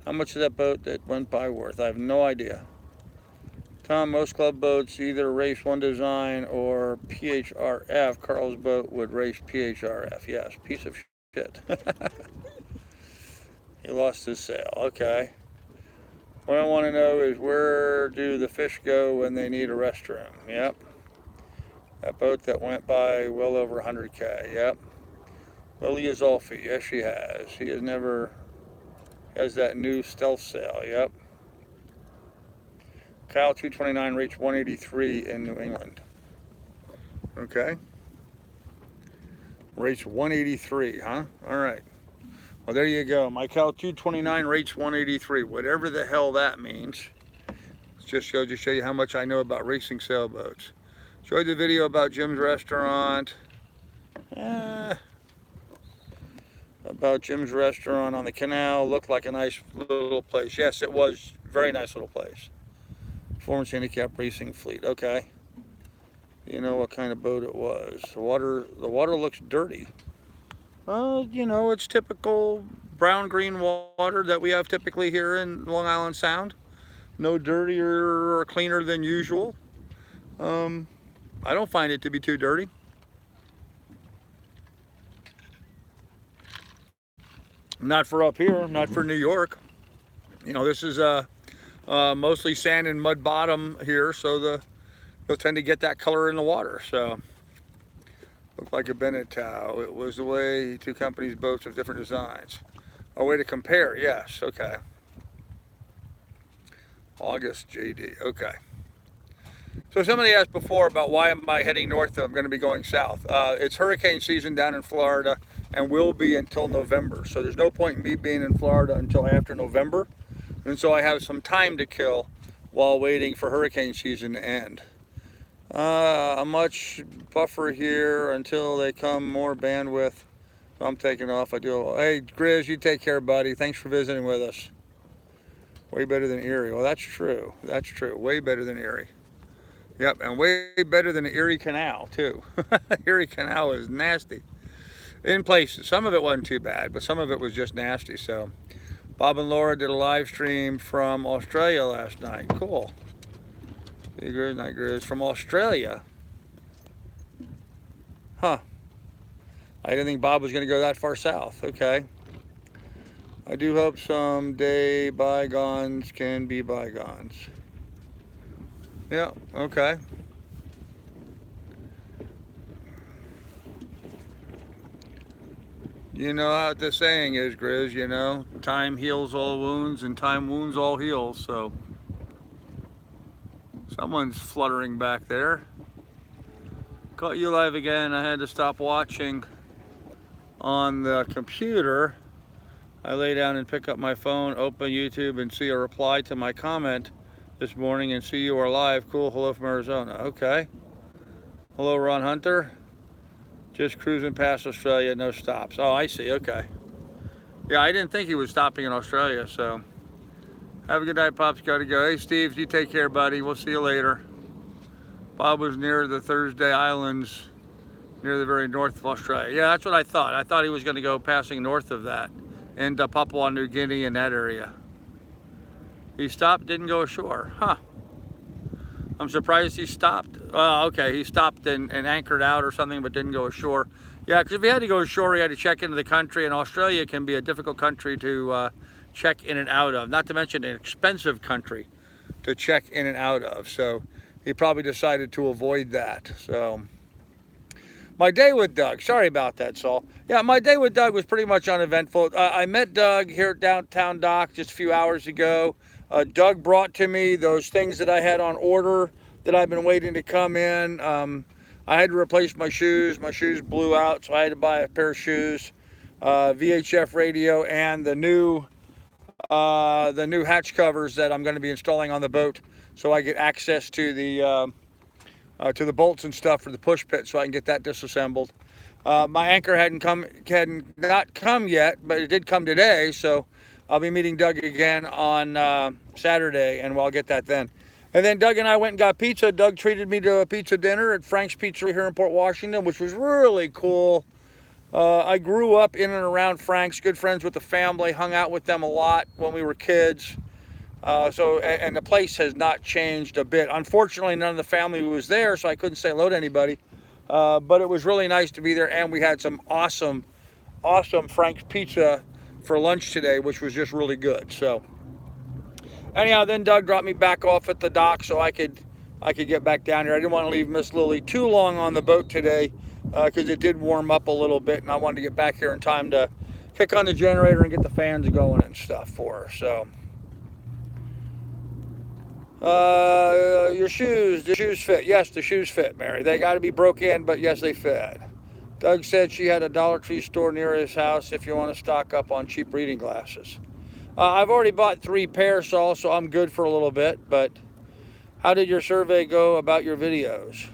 How much is that boat that went by worth? I have no idea. Tom, most club boats either race one design or PHRF. Carl's boat would race PHRF. Yes, piece of shit. He lost his sail. Okay. What I want to know is, where do the fish go when they need a restroom? Yep. That boat that went by well over 100K. Yep. Lily Azolfi. Yes, she has. She has that new stealth sail. Yep. Cal 229 reached 183 in New England. Okay. Rates 183, huh? All right. Well, there you go. My Cal 229 rates 183. Whatever the hell that means. It just goes to show you how much I know about racing sailboats. Enjoyed the video about Jim's restaurant. About Jim's restaurant on the canal. Looked like a nice little place. Yes, it was. Very nice little place. Performance handicap racing fleet. Okay. You know what kind of boat it was. The water looks dirty. You know, it's typical brown-green water that we have typically here in Long Island Sound. No dirtier or cleaner than usual. I don't find it to be too dirty. Not for up here, not for New York. You know, this is mostly sand and mud bottom here, so you'll tend to get that color in the water. So, looked like a Bennett towel. It was the way two companies' boats with different designs. A way to compare, yes, okay. August JD, okay. So somebody asked before about why am I heading north if I'm going to be going south. It's hurricane season down in Florida and will be until November. So there's no point in me being in Florida until after November. And so I have some time to kill while waiting for hurricane season to end. A much buffer here until they come more bandwidth. I'm taking off. I do. Hey, Grizz, you take care, buddy. Thanks for visiting with us. Way better than Erie. Well, that's true. That's true. Way better than Erie. Yep, and way better than the Erie Canal, too. Erie Canal is nasty in places. Some of it wasn't too bad, but some of it was just nasty. So, Bob and Laura did a live stream from Australia last night. Cool. Good night, Grizz. From Australia. Huh. I didn't think Bob was going to go that far south. Okay. I do hope someday bygones can be bygones. Yeah, okay. You know how the saying is, Grizz, you know, time heals all wounds and time wounds all heals, so. Someone's fluttering back there. Caught you live again. I had to stop watching on the computer. I lay down and pick up my phone, open YouTube, and see a reply to my comment this morning and see you are live. Cool. Hello from Arizona. Okay. Hello, Ron Hunter. Just cruising past Australia, no stops. Oh, I see. Okay. Yeah, I didn't think he was stopping in Australia, so. Have a good night, Pop's got to go. Hey, Steve, you take care, buddy. We'll see you later. Bob was near the Thursday Islands, near the very north of Australia. Yeah, that's what I thought. I thought he was going to go passing north of that into Papua New Guinea and that area. He stopped, didn't go ashore. Huh. I'm surprised he stopped. Okay, he stopped and anchored out or something, but didn't go ashore. Yeah, because if he had to go ashore, he had to check into the country, and Australia can be a difficult country to check in and out of. Not to mention an expensive country to check in and out of. So he probably decided to avoid that. So my day with Doug, sorry about that, Saul. Yeah, my day with Doug was pretty much uneventful. I met Doug here at Downtown Dock just a few hours ago. Doug brought to me those things that I had on order that I've been waiting to come in. I had to replace my shoes. My shoes blew out, so I had to buy a pair of shoes, VHF radio, and the new hatch covers that I'm going to be installing on the boat, so I get access to the bolts and stuff for the push pit, so I can get that disassembled. My anchor had not come yet, but it did come today, so I'll be meeting Doug again on Saturday, and I'll get that then. And then Doug and I went and got pizza. Doug treated me to a pizza dinner at Frank's Pizzeria here in Port Washington, which was really cool. I grew up in and around Frank's, good friends with the family, hung out with them a lot when we were kids. And the place has not changed a bit. Unfortunately, none of the family was there, so I couldn't say hello to anybody. But it was really nice to be there, and we had some awesome Frank's pizza for lunch today, which was just really good. So, Anyhow, then Doug dropped me back off at the dock so I could get back down here. I didn't want to leave Miss Lily too long on the boat today because it did warm up a little bit, and I wanted to get back here in time to kick on the generator and get the fans going and stuff for her. So, your shoes, the shoes fit. Yes, the shoes fit, Mary. They got to be broke in, but yes, they fit. Doug said she had a Dollar Tree store near his house if you want to stock up on cheap reading glasses. I've already bought 3 pairs, so I'm good for a little bit, but how did your survey go about your videos?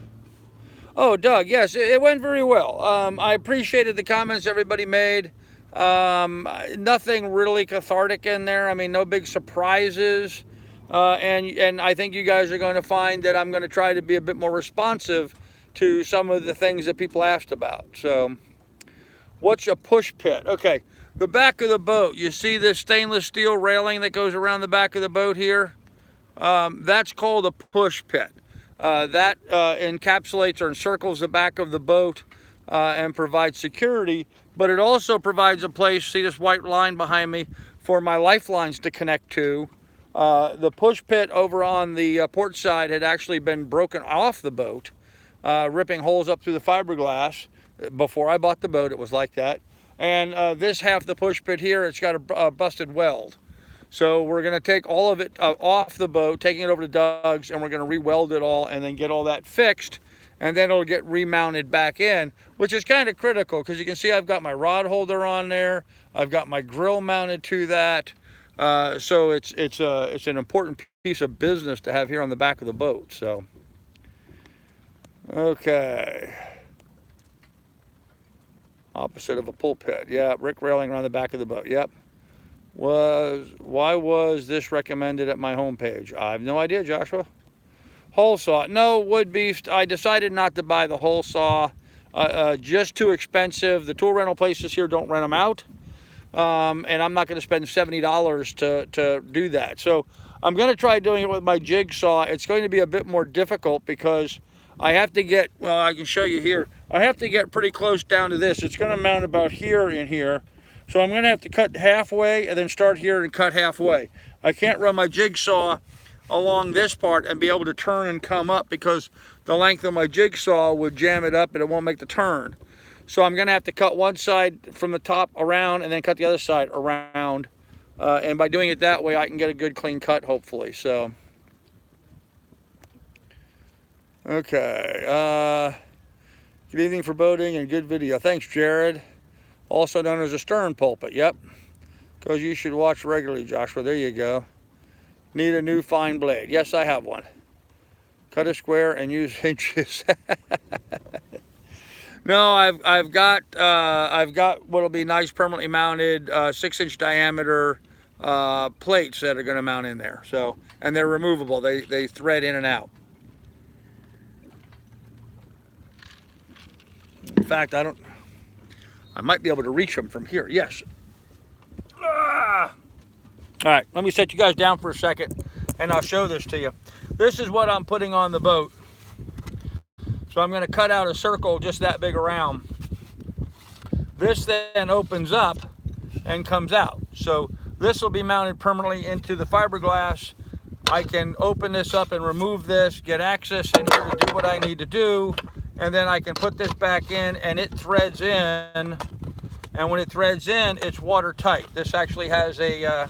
Oh, Doug, yes, it went very well. I appreciated the comments everybody made. Nothing really cathartic in there. I mean, no big surprises. And I think you guys are going to find that I'm going to try to be a bit more responsive to some of the things that people asked about. So, what's a push pit? Okay, the back of the boat. You see this stainless steel railing that goes around the back of the boat here? That's called a push pit. That encapsulates or encircles the back of the boat and provides security, but it also provides a place, see this white line behind me, for my lifelines to connect to. The push pit over on the port side had actually been broken off the boat, ripping holes up through the fiberglass. Before I bought the boat, it was like that. And this half the push pit here, it's got a busted weld. So we're going to take all of it off the boat, taking it over to Doug's, and we're going to re-weld it all and then get all that fixed. And then it'll get remounted back in, which is kind of critical because you can see I've got my rod holder on there. I've got my grill mounted to that. So it's an important piece of business to have here on the back of the boat. So, okay. Opposite of a pulpit. Yeah, brick railing around the back of the boat. Yep. Why was this recommended at my homepage? I have no idea, Joshua. Hole saw. No, wood beef. I decided not to buy the hole saw. Just too expensive. The tool rental places here don't rent them out. And I'm not going to spend $70 to do that. So I'm going to try doing it with my jigsaw. It's going to be a bit more difficult because I have to get, well, I can show you here. I have to get pretty close down to this. It's going to mount about here in here. So I'm going to have to cut halfway and then start here and cut halfway. I can't run my jigsaw along this part and be able to turn and come up because the length of my jigsaw would jam it up and it won't make the turn. So I'm going to have to cut one side from the top around and then cut the other side around. And by doing it that way, I can get a good clean cut, hopefully. So, okay. Good evening for boating and good video. Thanks, Jared. Also known as a stern pulpit. Yep. Because you should watch regularly, Joshua. There you go. Need a new fine blade. Yes, I have one. Cut a square and use inches. No, I've got what'll be nice permanently mounted 6-inch diameter plates that are going to mount in there. So, and they're removable. They thread in and out. In fact, I might be able to reach them from here. Yes. All right, let me set you guys down for a second, and I'll show this to you. This is what I'm putting on the boat. So I'm going to cut out a circle just that big around. This then opens up and comes out. So this will be mounted permanently into the fiberglass. I can open this up and remove this, get access in here to do what I need to do, and then I can put this back in and it threads in. And when it threads in, it's watertight. This actually has a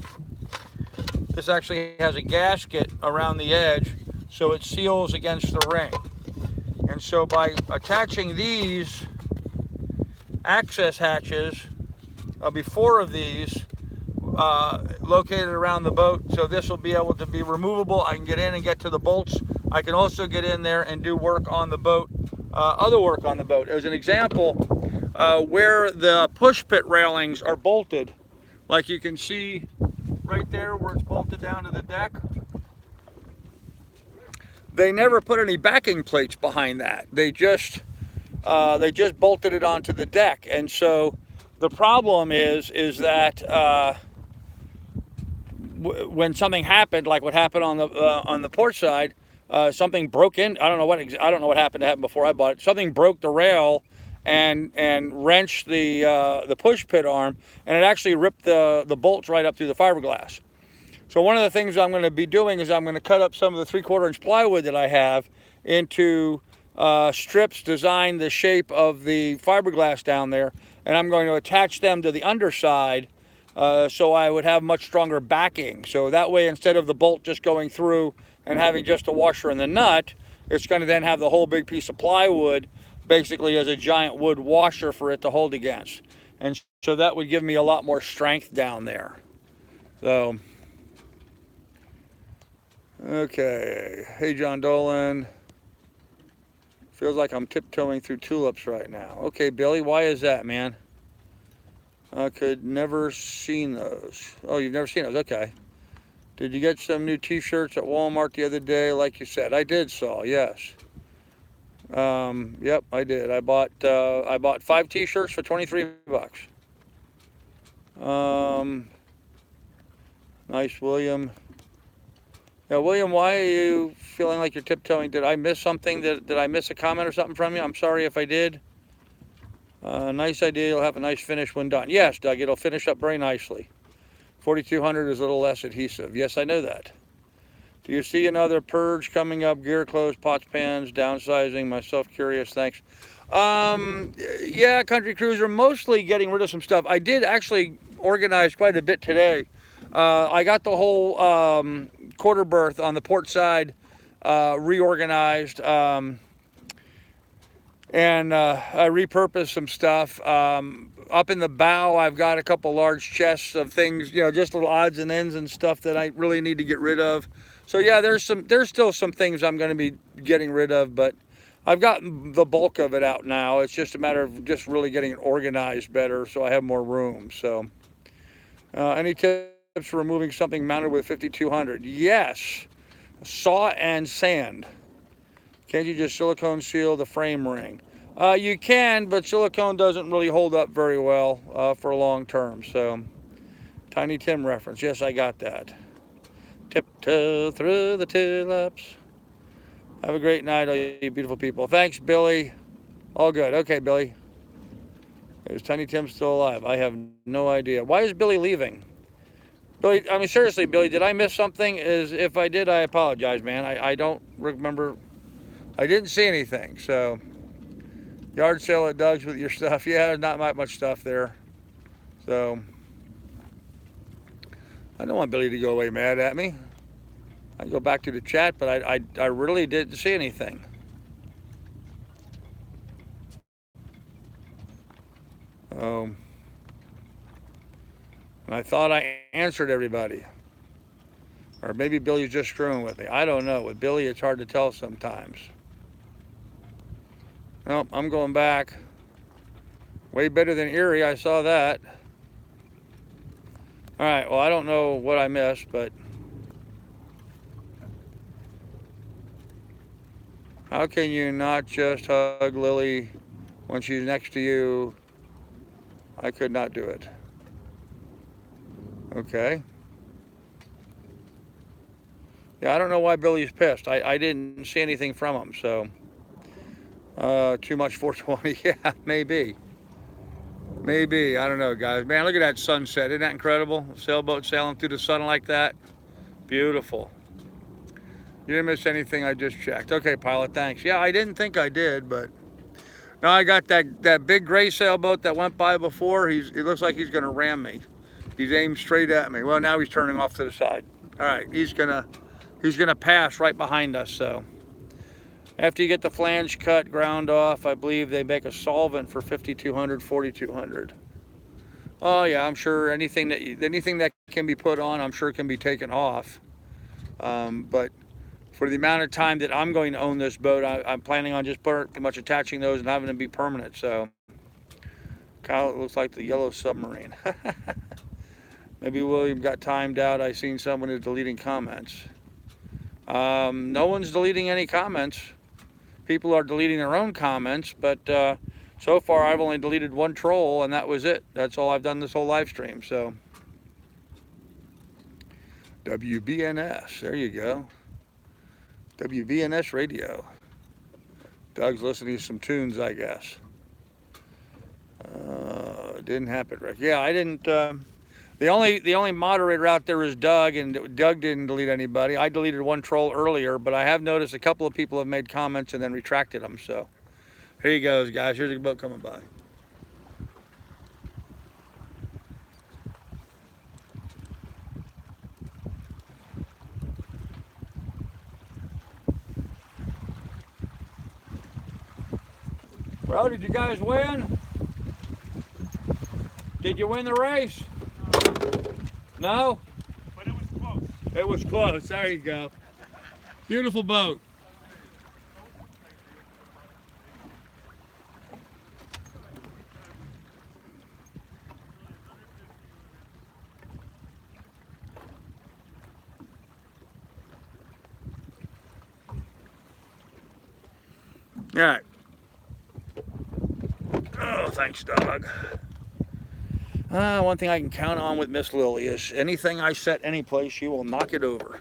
gasket around the edge, so it seals against the ring. And so by attaching these access hatches, there'll be 4 of these located around the boat. So this will be able to be removable. I can get in and get to the bolts. I can also get in there and do work on the boat, other work on the boat. As an example, where the push pit railings are bolted, like you can see right there where it's bolted down to the deck. They never put any backing plates behind that. They just bolted it onto the deck. And so the problem is that when something happened, like what happened on the port side, something broke in. I don't know what happened to happen before I bought it. Something broke the rail and wrenched the push pit arm, and it actually ripped the bolts right up through the fiberglass. So one of the things I'm going to be doing is I'm going to cut up some of the 3/4 inch plywood that I have into strips designed the shape of the fiberglass down there, and I'm going to attach them to the underside so I would have much stronger backing. So that way, instead of the bolt just going through and having just a washer and the nut, it's going to then have the whole big piece of plywood basically as a giant wood washer for it to hold against. And so that would give me a lot more strength down there. So, okay. Hey, John Dolan. Feels like I'm tiptoeing through tulips right now. Okay, Billy, why is that, man? I could never seen those. Oh, you've never seen those? Okay. Did you get some new t-shirts at Walmart the other day, like you said? I did, Saul, yes. Yep, I did. I bought 5 t-shirts for 23 bucks. Nice, William. Yeah, William, why are you feeling like you're tiptoeing? Did I miss something? Did I miss a comment or something from you? I'm sorry if I did. Nice idea. You'll have a nice finish when done. Yes, Doug, it'll finish up very nicely. 4200 is a little less adhesive. Yes, I know that. Do you see another purge coming up? Gear, clothes, pots, pans, downsizing. Myself curious. Thanks. Yeah, Country Cruiser, mostly getting rid of some stuff. I did actually organize quite a bit today. I got the whole quarter berth on the port side reorganized, and I repurposed some stuff. Up in the bow, I've got a couple large chests of things, you know, just little odds and ends and stuff that I really need to get rid of. So yeah, there's still some things I'm going to be getting rid of, but I've gotten the bulk of it out now. It's just a matter of just really getting it organized better so I have more room. So any tips for removing something mounted with 5200? Yes, saw and sand. Can't you just silicone seal the frame ring? You can, but silicone doesn't really hold up very well for long term. So, Tiny Tim reference. Yes, I got that. Tiptoe through the tulips. Have a great night, all you beautiful people. Thanks, Billy. All good. Okay, Billy. Is Tiny Tim still alive? I have no idea. Why is Billy leaving? Billy, I mean, seriously, Billy, did I miss something? If I did, I apologize, man. I don't remember. I didn't see anything, so... Yard sale at Doug's with your stuff. Yeah, there's not much stuff there. So, I don't want Billy to go away mad at me. I can go back to the chat, but I really didn't see anything. And I thought I answered everybody. Or maybe Billy's just screwing with me. I don't know. With Billy, it's hard to tell sometimes. Well, I'm going back. Way better than Erie, I saw that. All right, well, I don't know what I missed, but... How can you not just hug Lily when she's next to you? I could not do it. Okay. Yeah, I don't know why Billy's pissed. I didn't see anything from him, so... too much 420. Yeah, maybe. Maybe. I don't know, guys. Man, look at that sunset. Isn't that incredible? A sailboat sailing through the sun like that. Beautiful. You didn't miss anything. I just checked. Okay, pilot, thanks. Yeah, I didn't think I did, but... No, I got that big gray sailboat that went by before. It looks like he's going to ram me. He's aimed straight at me. Well, now he's turning off to the side. All right, he's gonna pass right behind us, so... After you get the flange cut, ground off, I believe they make a solvent for 5200, 4200. Oh yeah, I'm sure anything that can be put on, I'm sure can be taken off. But for the amount of time that I'm going to own this boat, I'm planning on just pretty much attaching those and having them be permanent. So, Kyle, it looks like the yellow submarine. Maybe William got timed out. I seen someone is deleting comments. No one's deleting any comments. People are deleting their own comments, but so far I've only deleted one troll, and that was it. That's all I've done this whole live stream. So WBNS, there you go. WBNS radio. Doug's listening to some tunes, I guess. Didn't happen, Rick. Yeah, I didn't. The only moderator out there is Doug, and Doug didn't delete anybody. I deleted one troll earlier, but I have noticed a couple of people have made comments and then retracted them. So here he goes, guys. Here's a boat coming by. Well, did you guys win? Did you win the race? No? But it was close. It was close. There you go. Beautiful boat. All right. Oh, thanks, dog. One thing I can count on with Miss Lily is anything I set any place, she will knock it over.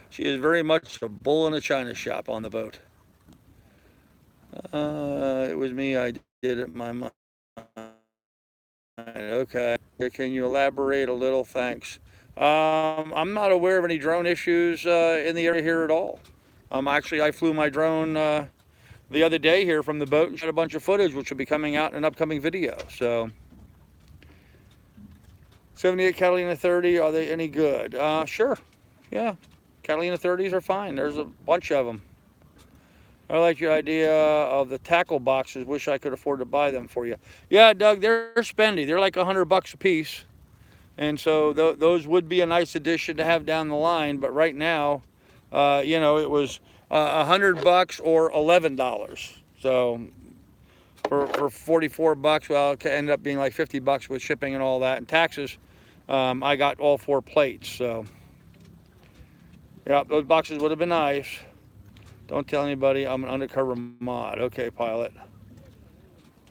She is very much a bull in a china shop on the boat. It was me. I did it. My mind. Okay. Can you elaborate a little? Thanks. I'm not aware of any drone issues in the area here at all. Actually, I flew my drone the other day here from the boat and shot a bunch of footage, which will be coming out in an upcoming video. So, 78 Catalina 30, are they any good? Sure. Yeah. Catalina 30s are fine. There's a bunch of them. I like your idea of the tackle boxes. Wish I could afford to buy them for you. Yeah, Doug, they're spendy. They're like $100 a piece. And so those would be a nice addition to have down the line. But right now, it was $100 or $11. So for 44 bucks, well, it ended up being like 50 bucks with shipping and all that and taxes. I got all 4 plates. So yeah, those boxes would have been nice. Don't tell anybody I'm an undercover mod. Okay, pilot.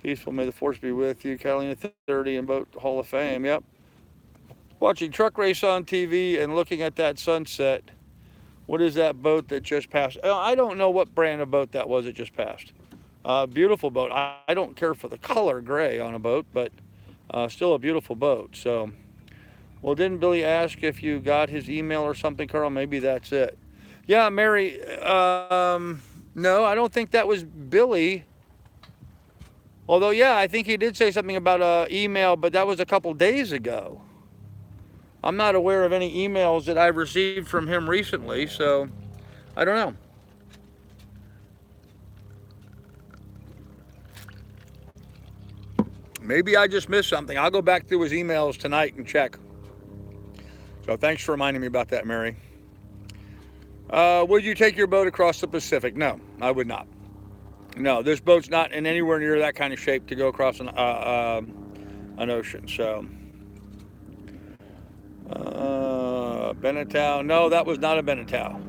Peaceful, may the force be with you. Catalina 30 and Boat Hall of Fame. Yep. Watching truck race on TV and looking at that sunset. What is that boat that just passed? I don't know what brand of boat that was that just passed. Beautiful boat. I don't care for the color gray on a boat, but still a beautiful boat. So, well, didn't Billy ask if you got his email or something, Carl? Maybe that's it. Yeah, Mary, no, I don't think that was Billy. Although, yeah, I think he did say something about email, but that was a couple days ago. I'm not aware of any emails that I've received from him recently, so I don't know. Maybe I just missed something. I'll go back through his emails tonight and check. So thanks for reminding me about that, Mary. Would you take your boat across the Pacific? No, I would not. No, this boat's not in anywhere near that kind of shape to go across an ocean. So, Benetau. No, that was not a Benetau.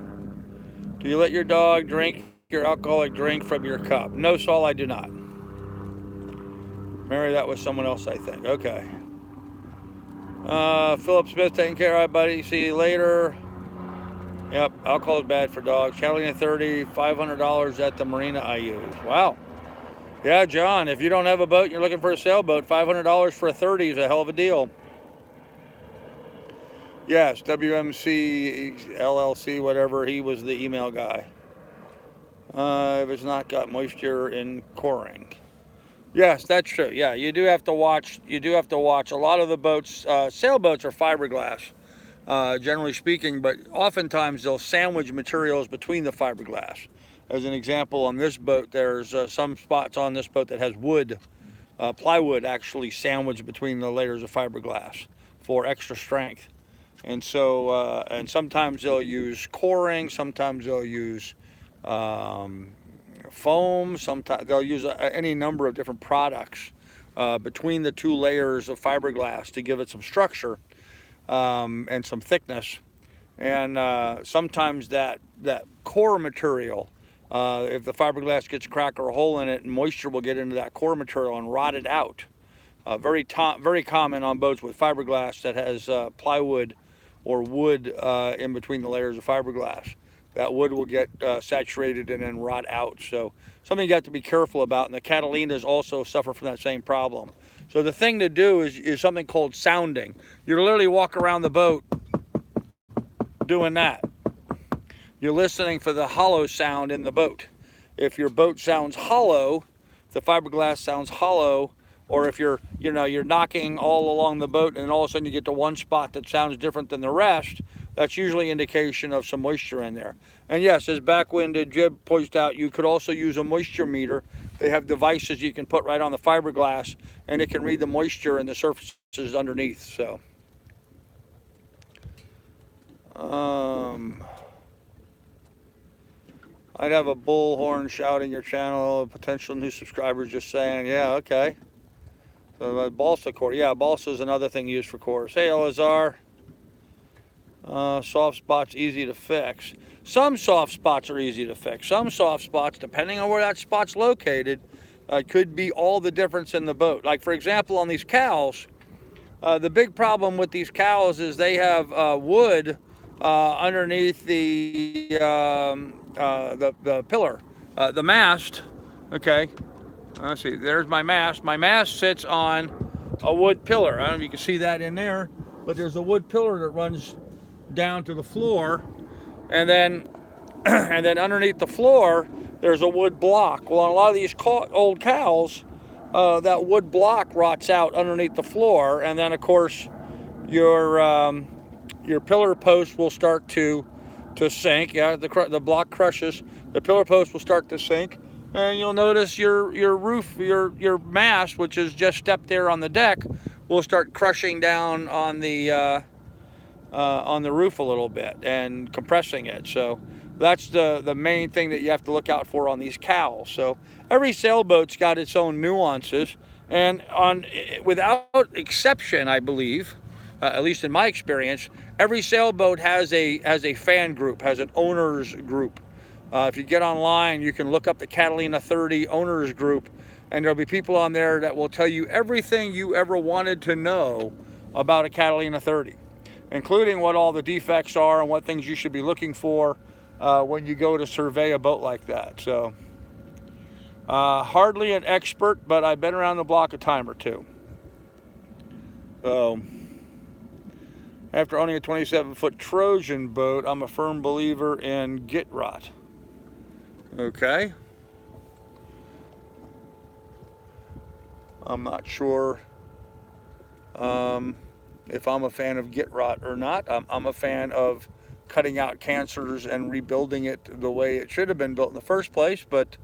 Do you let your dog drink your alcoholic drink from your cup? No, Saul, I do not. Mary, that was someone else, I think. Okay. Philip Smith taking care of buddy. See you later. Yep, alcohol is bad for dogs. Catalina 30, $500 at the marina I use. Wow. Yeah, John, if you don't have a boat and you're looking for a sailboat, $500 for a 30 is a hell of a deal. Yes, WMC, LLC, whatever, he was the email guy. If it's not got moisture in coring. Yes, that's true. Yeah, you do have to watch. A lot of the boats, sailboats are fiberglass. Generally speaking, but oftentimes they'll sandwich materials between the fiberglass. As an example, on this boat, there's some spots on this boat that has wood, plywood actually sandwiched between the layers of fiberglass for extra strength. And so, and sometimes they'll use coring, sometimes they'll use foam, sometimes they'll use any number of different products between the two layers of fiberglass to give it some structure. And some thickness, and sometimes that core material, if the fiberglass gets a crack or a hole in it, moisture will get into that core material and rot it out. Very common on boats with fiberglass that has plywood or wood in between the layers of fiberglass. That wood will get saturated and then rot out. So something you got to be careful about. And the Catalinas also suffer from that same problem. So the thing to do is something called sounding. You literally walk around the boat doing that. You're listening for the hollow sound in the boat. If your boat sounds hollow, if the fiberglass sounds hollow, or if you're knocking all along the boat and all of a sudden you get to one spot that sounds different than the rest, that's usually indication of some moisture in there. And yes, as Backwinded Jib points out, you could also use a moisture meter. They have devices you can put right on the fiberglass, and it can read the moisture in the surfaces underneath. So, I'd have a bullhorn shouting your channel. Potential new subscribers just saying, yeah, okay. So balsa core, yeah, balsa is another thing used for cores. Hey, Elazar. Soft spots easy to fix. Some soft spots are easy to fix. Some soft spots, depending on where that spot's located, could be all the difference in the boat. Like for example, on these cowls, the big problem with these cowls is they have wood underneath the pillar, the mast. Okay, let's see. There's my mast. My mast sits on a wood pillar. I don't know if you can see that in there, but there's a wood pillar that runs down to the floor, and then underneath the floor there's a wood block. Well, on a lot of these old cowls, that wood block rots out underneath the floor, and then of course your pillar post will start to sink. Yeah, the block crushes, the pillar post will start to sink, and you'll notice your roof, your mast, which is just stepped there on the deck, will start crushing down on the roof a little bit and compressing it. So that's the main thing that you have to look out for on these cowls. So every sailboat's got its own nuances, and without exception, I believe, at least in my experience, every sailboat has a fan group, has an owners group. If you get online, you can look up the Catalina 30 owners group, and there'll be people on there that will tell you everything you ever wanted to know about a Catalina 30. Including what all the defects are and what things you should be looking for when you go to survey a boat like that. So, hardly an expert, but I've been around the block a time or two. So, after owning a 27-foot Trojan boat, I'm a firm believer in git rot. Okay. I'm not sure if I'm a fan of git rot or not. I'm a fan of cutting out cancers and rebuilding it the way it should have been built in the first place, but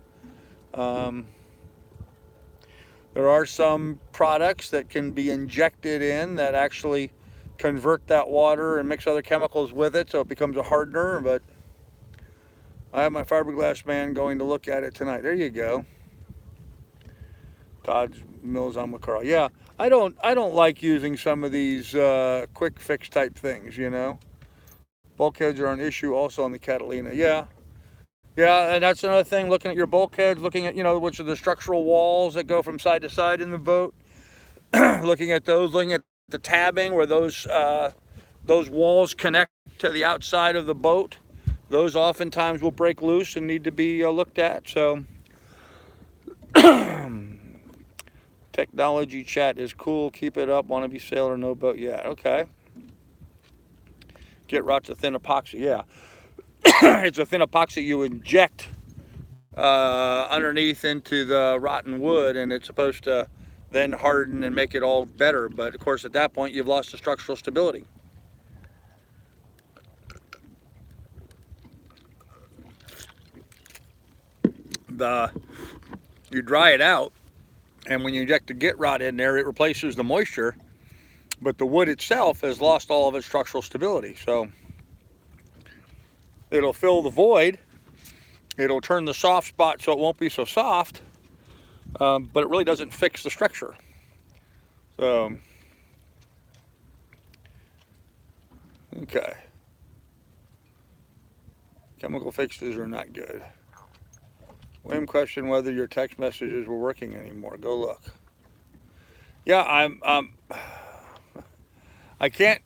there are some products that can be injected in that actually convert that water and mix other chemicals with it so it becomes a hardener. But I have my fiberglass man going to look at it tonight. There you go. Todd Mills on McCarl. Yeah, I don't like using some of these quick fix type things, you know. Bulkheads are an issue also on the Catalina. Yeah, and that's another thing, looking at your bulkheads, looking at, which are the structural walls that go from side to side in the boat. Looking at those, looking at the tabbing where those walls connect to the outside of the boat. Those oftentimes will break loose and need to be looked at. So technology chat is cool. Keep it up. Want to be sailor, no boat yet. Okay. Get rot's a thin epoxy. Yeah. It's a thin epoxy you inject underneath into the rotten wood, and it's supposed to then harden and make it all better. But of course, at that point, you've lost the structural stability. You dry it out, and when you inject the git rot in there, it replaces the moisture, but the wood itself has lost all of its structural stability. So it'll fill the void, it'll turn the soft spot so it won't be so soft, but it really doesn't fix the structure. So, okay. Chemical fixes are not good. William questioned whether your text messages were working anymore. Go look. Yeah, I can't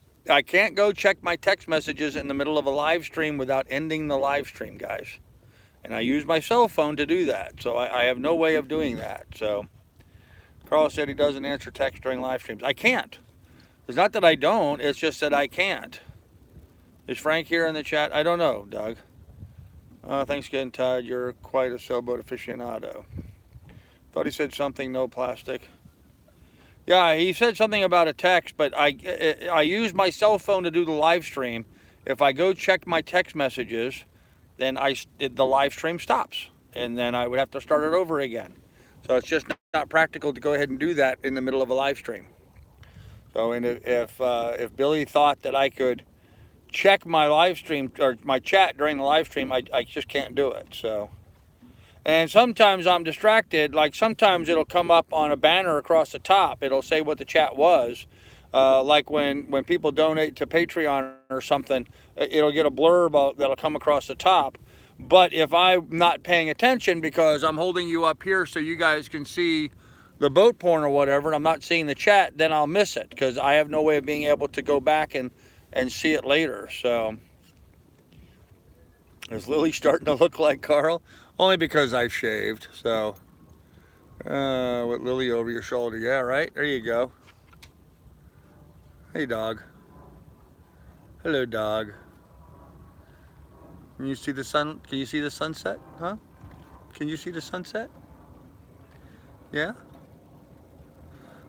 go check my text messages in the middle of a live stream without ending the live stream, guys. And I use my cell phone to do that. So I have no way of doing that. So Carl said he doesn't answer text during live streams. I can't. It's not that I don't, it's just that I can't. Is Frank here in the chat? I don't know, Doug. Thanks again, Todd. You're quite a sailboat aficionado. Thought he said something, no plastic. Yeah, he said something about a text, but I use my cell phone to do the live stream. If I go check my text messages, then the live stream stops, and then I would have to start it over again. So it's just not practical to go ahead and do that in the middle of a live stream. So, and if Billy thought that I could check my live stream or my chat during the live stream, I just can't do it. So, and sometimes I'm distracted. Like sometimes it'll come up on a banner across the top. It'll say what the chat was. Like when people donate to Patreon or something, it'll get a blurb that'll come across the top. But if I'm not paying attention because I'm holding you up here so you guys can see the boat porn or whatever, and I'm not seeing the chat, then I'll miss it because I have no way of being able to go back and see it later. So is Lily starting to look like Carl? Only because I shaved. So with Lily over your shoulder. Yeah, right? There you go. Hey, dog. Hello, dog. Can you see the sun? Can you see the sunset? Huh? Can you see the sunset? Yeah?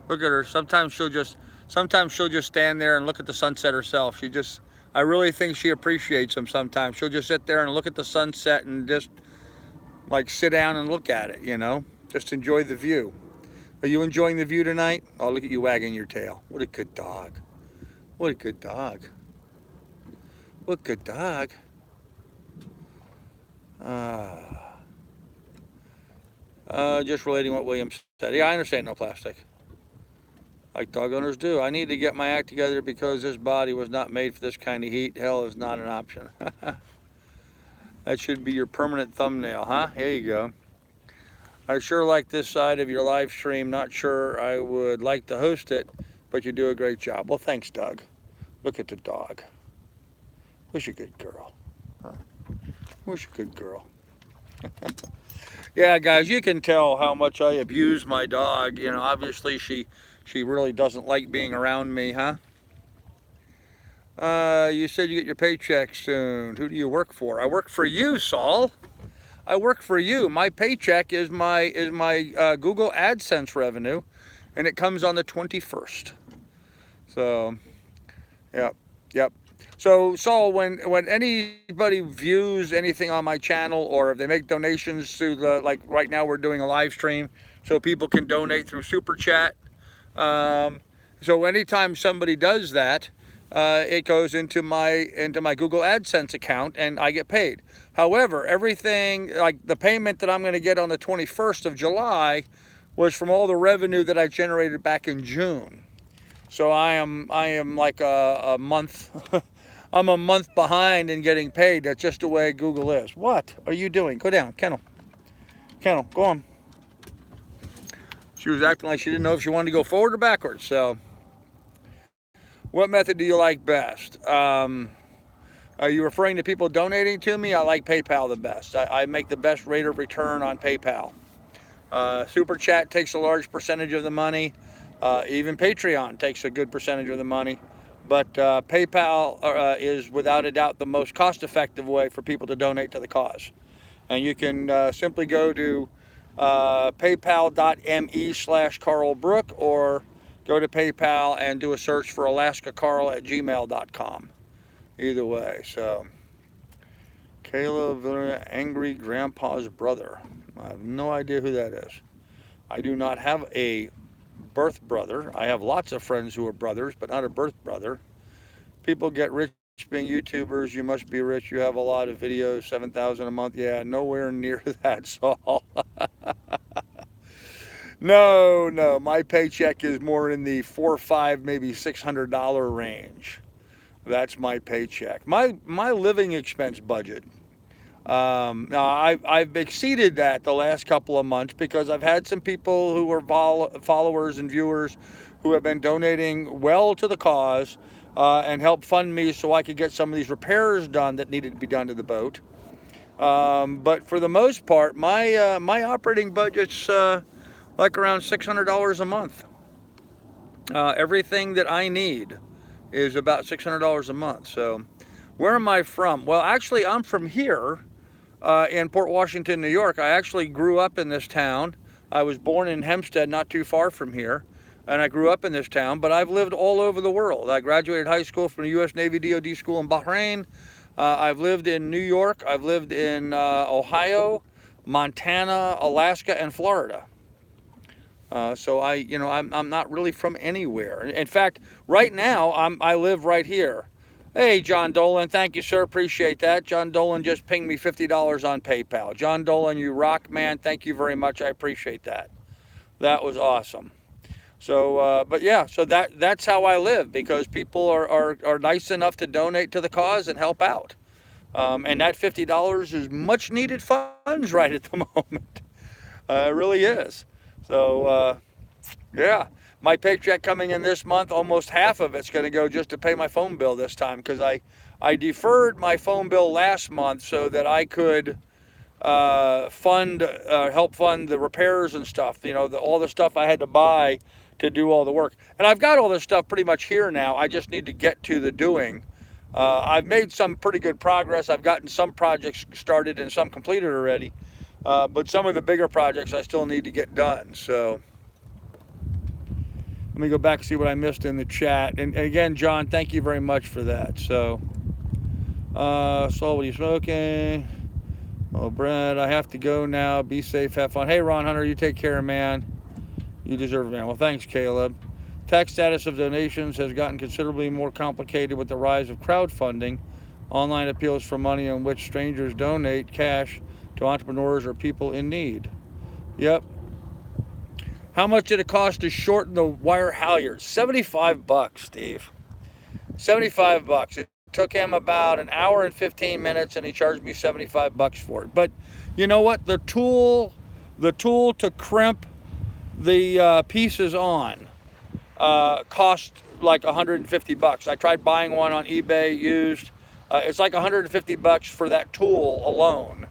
Look at her. Sometimes she'll just stand there and look at the sunset herself. I really think she appreciates them sometimes. She'll just sit there and look at the sunset and just like sit down and look at it, you know? Just enjoy the view. Are you enjoying the view tonight? Oh, look at you wagging your tail. What a good dog. What a good dog. What a good dog. Just relating what William said. Yeah, I understand no plastic. Like dog owners do. I need to get my act together because this body was not made for this kind of heat. Hell is not an option. That should be your permanent thumbnail, huh? Here you go. I sure like this side of your live stream. Not sure I would like to host it, but you do a great job. Well, thanks, Doug. Look at the dog. Who's a good girl? Huh? Who's a good girl? Yeah, guys, you can tell how much I abuse my dog. You know, obviously she really doesn't like being around me, huh? You said you get your paycheck soon. Who do you work for? I work for you, Saul. I work for you. My paycheck is my Google AdSense revenue, and it comes on the 21st. So, yep. So, Saul, when anybody views anything on my channel, or if they make donations through like right now we're doing a live stream, so people can donate through Super Chat. So anytime somebody does that, it goes into my Google AdSense account, and I get paid. However, everything like the payment that I'm going to get on the 21st of July was from all the revenue that I generated back in June. So I am like a month. I'm a month behind in getting paid. That's just the way Google is. What are you doing? Go down, Kennel. Kennel, go on. She was acting like she didn't know if she wanted to go forward or backwards. So, what method do you like best? Are you referring to people donating to me? I like PayPal the best. I make the best rate of return on PayPal. Super Chat takes a large percentage of the money. Even Patreon takes a good percentage of the money. But PayPal is without a doubt the most cost-effective way for people to donate to the cause. And you can simply go to paypal.me/Carl Brook, or go to PayPal and do a search for alaskacarl@gmail.com. Either way. So, Kayla, angry grandpa's brother. I have no idea who that is. I do not have a birth brother. I have lots of friends who are brothers, but not a birth brother. People get rich being YouTubers. You must be rich. You have a lot of videos, 7,000 a month. Yeah, nowhere near that, Saul. No. My paycheck is more in the $400, $500, maybe $600 range. That's my paycheck. My living expense budget. Now I've exceeded that the last couple of months because I've had some people who are followers and viewers who have been donating well to the cause and help fund me so I could get some of these repairs done that needed to be done to the boat. But for the most part, my operating budget's like around $600 a month. Everything that I need is about $600 a month. So, where am I from? Well, actually, I'm from here in Port Washington, New York. I actually grew up in this town. I was born in Hempstead, not too far from here, and I grew up in this town, but I've lived all over the world. I graduated high school from the U.S. Navy DoD school in Bahrain. I've lived in New York. I've lived in Ohio, Montana, Alaska, and Florida. So I'm not really from anywhere. In fact, right now I live right here. Hey, John Dolan, thank you, sir. Appreciate that. John Dolan just pinged me $50 on PayPal. John Dolan, you rock, man. Thank you very much. I appreciate that. That was awesome. So, but yeah, so that's how I live, because people are nice enough to donate to the cause and help out. And that $50 is much needed funds right at the moment. It really is. So, yeah, my paycheck coming in this month, almost half of it's going to go just to pay my phone bill this time, because I deferred my phone bill last month so that I could help fund the repairs and stuff, all the stuff I had to buy to do all the work. And I've got all this stuff pretty much here now. I just need to get to the doing. I've made some pretty good progress. I've gotten some projects started and some completed already. But some of the bigger projects I still need to get done. So let me go back and see what I missed in the chat. And again, John, thank you very much for that. So, Saul, what are you smoking? Oh, Brent, I have to go now. Be safe, have fun. Hey, Ron Hunter, you take care, man. You deserve it, man. Well, thanks, Caleb. Tax status of donations has gotten considerably more complicated with the rise of crowdfunding, online appeals for money in which strangers donate cash to entrepreneurs or people in need. Yep. How much did it cost to shorten the wire halyards? $75, Steve. $75. It took him about an hour and 15 minutes, and he charged me $75 for it. But you know what? The tool to crimp the pieces on cost like $150. I tried buying one on eBay used. It's like $150 for that tool alone.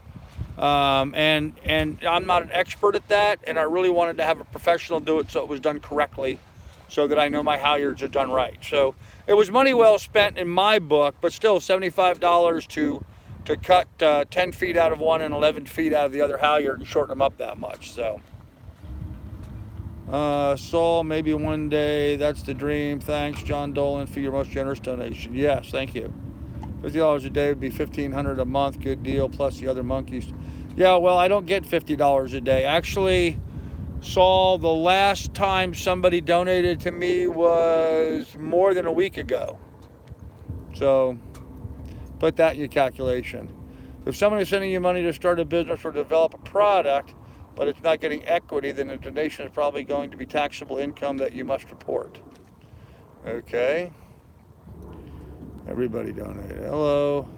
And I'm not an expert at that, and I really wanted to have a professional do it so it was done correctly, so that I know my halyards are done right. So it was money well spent in my book, but still $75 to cut 10 feet out of one and 11 feet out of the other halyard and shorten them up that much. So Saul, maybe one day, that's the dream. Thanks, John Dolan, for your most generous donation. Yes, thank you. $50 a day would be $1,500 a month. Good deal, plus the other monkeys. Yeah, well, I don't get $50 a day. Actually, Saul, the last time somebody donated to me was more than a week ago. So put that in your calculation. If someone is sending you money to start a business or develop a product, but it's not getting equity, then the donation is probably going to be taxable income that you must report. Okay. Everybody donated. Hello.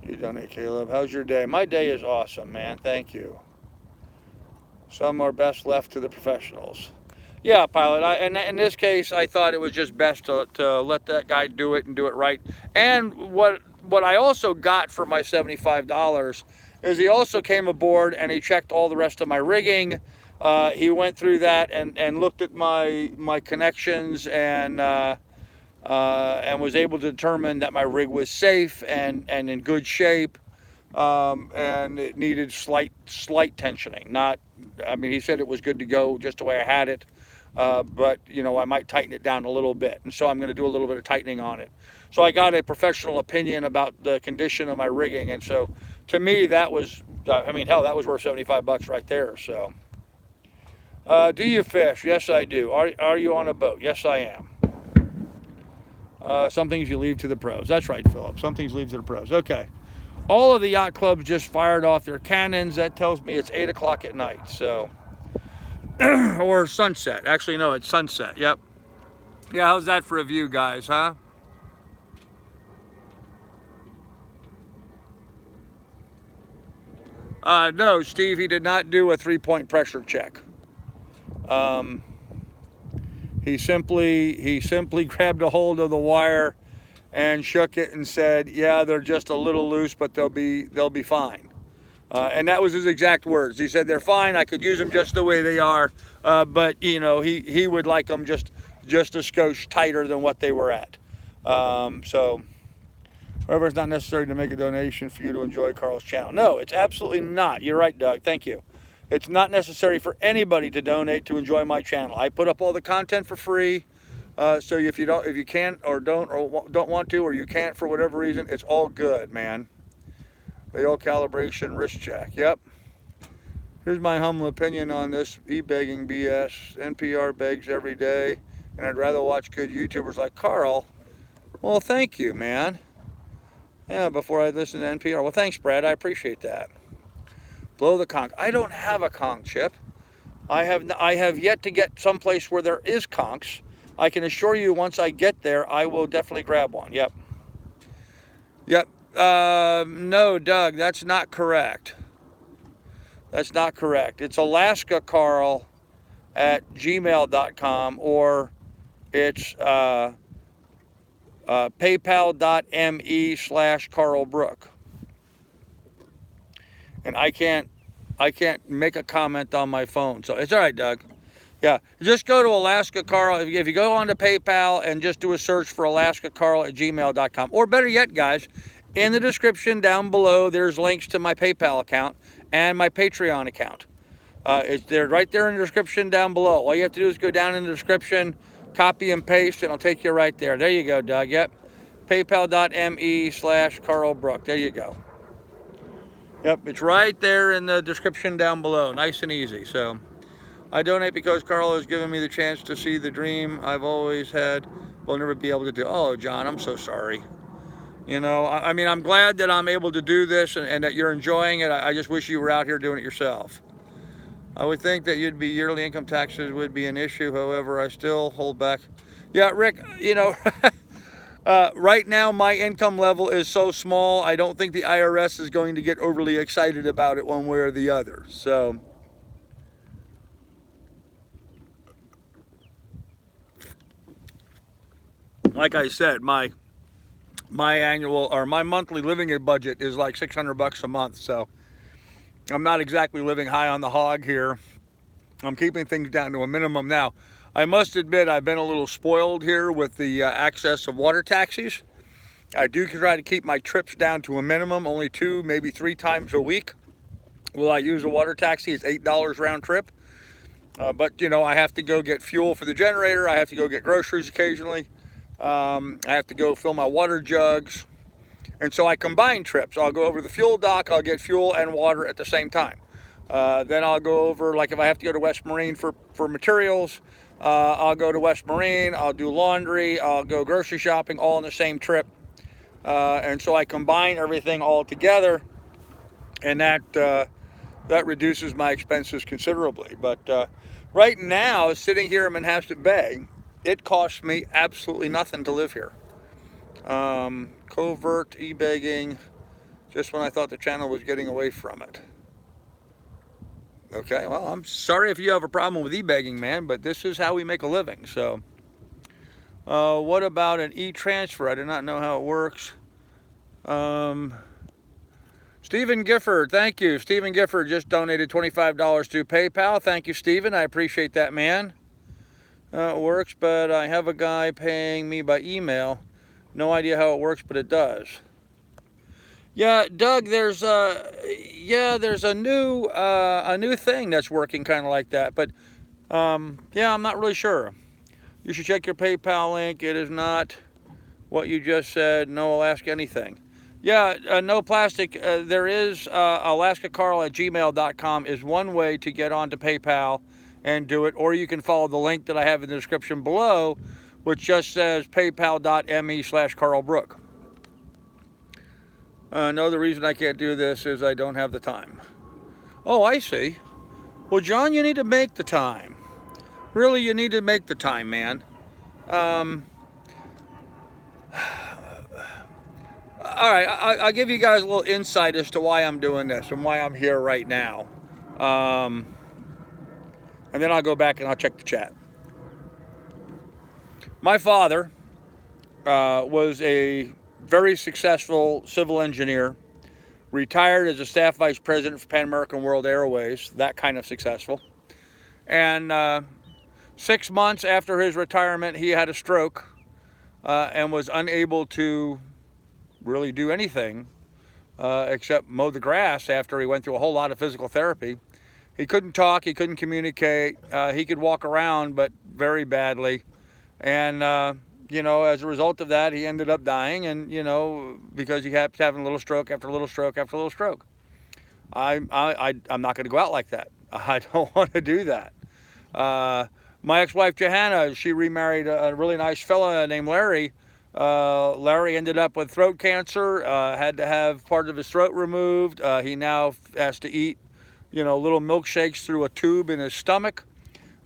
You donate, Caleb. How's your day? My day is awesome, man. Thank you. Some are best left to the professionals. Yeah, pilot. And in this case, I thought it was just best to let that guy do it and do it right. And what I also got for my $75 is he also came aboard and he checked all the rest of my rigging. He went through that and looked at my connections and was able to determine that my rig was safe and in good shape, and it needed slight tensioning. He said it was good to go just the way I had it, but I might tighten it down a little bit, and so I'm going to do a little bit of tightening on it. So I got a professional opinion about the condition of my rigging, and so to me that was, that was worth $75 right there. So, do you fish? Yes, I do. Are you on a boat? Yes, I am. Some things you leave to the pros. That's right, Philip. Some things leave to the pros. Okay. All of the yacht clubs just fired off their cannons. That tells me it's 8 o'clock at night. So, or sunset. Actually, no, it's sunset. Yep. Yeah, how's that for a view, guys, huh? No, Steve, he did not do a 3-point pressure check. He simply grabbed a hold of the wire and shook it and said, "Yeah, they're just a little loose, but they'll be fine." And that was his exact words. He said, they're fine. I could use them just the way they are. But, you know, he would like them just a skosh tighter than what they were at. So, however, it's not necessary to make a donation for you to enjoy Carl's channel. No, it's absolutely not. You're right, Doug. Thank you. It's not necessary for anybody to donate to enjoy my channel. I put up all the content for free. So if you can't or don't want to, or you can't for whatever reason, it's all good, man. The old calibration wrist check. Yep. Here's my humble opinion on this e-begging BS. NPR begs every day, and I'd rather watch good YouTubers like Carl. Well, thank you, man. Yeah, before I listen to NPR. Well, thanks, Brad. I appreciate that. Blow the conch. I don't have a conch, Chip. I have yet to get someplace where there is conchs. I can assure you, once I get there, I will definitely grab one. Yep. Yep. No, Doug, that's not correct. That's not correct. It's alaskacarl@gmail.com, or it's paypal.me/carlbrook. And I can't make a comment on my phone, so it's all right, Doug. Yeah, just go to Alaska Carl. If you go onto PayPal and just do a search for alaskacarl@gmail.com, or better yet, guys, in the description down below, there's links to my PayPal account and my Patreon account. They're right there in the description down below. All you have to do is go down in the description, copy and paste, and it'll take you right there. There you go, Doug. Yep, paypal.me/carlbrook. There you go. Yep, it's right there in the description down below. Nice and easy. So I donate because Carl has given me the chance to see the dream I've always had. Will never be able to do. Oh, John, I'm so sorry. You know, I mean, I'm glad that I'm able to do this and that you're enjoying it. I just wish you were out here doing it yourself. I would think that yearly income taxes would be an issue. However, I still hold back. Yeah, Rick, you know, right now my income level is so small, I don't think the IRS is going to get overly excited about it one way or the other. So, like I said, my annual or my monthly living budget is like $600 a month. So I'm not exactly living high on the hog here. I'm keeping things down to a minimum. Now, I must admit I've been a little spoiled here with the access of water taxis. I do try to keep my trips down to a minimum, only 2, maybe 3 times a week. Will I use a water taxi? It's $8 round trip. But, you know, I have to go get fuel for the generator. I have to go get groceries occasionally. I have to go fill my water jugs. And so I combine trips. I'll go over the fuel dock, I'll get fuel and water at the same time. Then I'll go over, like if I have to go to West Marine for materials, I'll go to West Marine, I'll do laundry, I'll go grocery shopping, all in the same trip. And so I combine everything all together, and that reduces my expenses considerably. But right now, sitting here in Manhasset Bay, it costs me absolutely nothing to live here. Covert e-begging, just when I thought the channel was getting away from it. Okay, well, I'm sorry if you have a problem with e-begging, man, but this is how we make a living. So, what about an e-transfer? I do not know how it works. Stephen Gifford, thank you. Stephen Gifford just donated $25 to PayPal. Thank you, Stephen. I appreciate that, man. It works, but I have a guy paying me by email. No idea how it works, but it does. Yeah, Doug, there's a new thing that's working kind of like that, but yeah, I'm not really sure. You should check your PayPal link. It is not what you just said. No Alaska anything. Yeah, no plastic. There is alaskacarl@gmail.com is one way to get onto PayPal and do it, or you can follow the link that I have in the description below, which just says paypal.me/carlbrook. No, the reason I can't do this is I don't have the time. Oh, I see. Well, John, you need to make the time. Really, you need to make the time, man. All right, I'll give you guys a little insight as to why I'm doing this and why I'm here right now. And then I'll go back and I'll check the chat. My father was a very successful civil engineer retired as a staff vice president for Pan American World Airways, that kind of successful. And 6 months after his retirement, he had a stroke and was unable to really do anything except mow the grass after he went through a whole lot of physical therapy. He couldn't talk, he couldn't communicate, he could walk around, but very badly. And, you know, as a result of that, he ended up dying, and, you know, because he kept having a little stroke after a little stroke after a little stroke. I'm not going to go out like that. I don't want to do that. My ex-wife, Johanna, she remarried a really nice fella named Larry. Larry ended up with throat cancer, had to have part of his throat removed. He now has to eat, you know, little milkshakes through a tube in his stomach.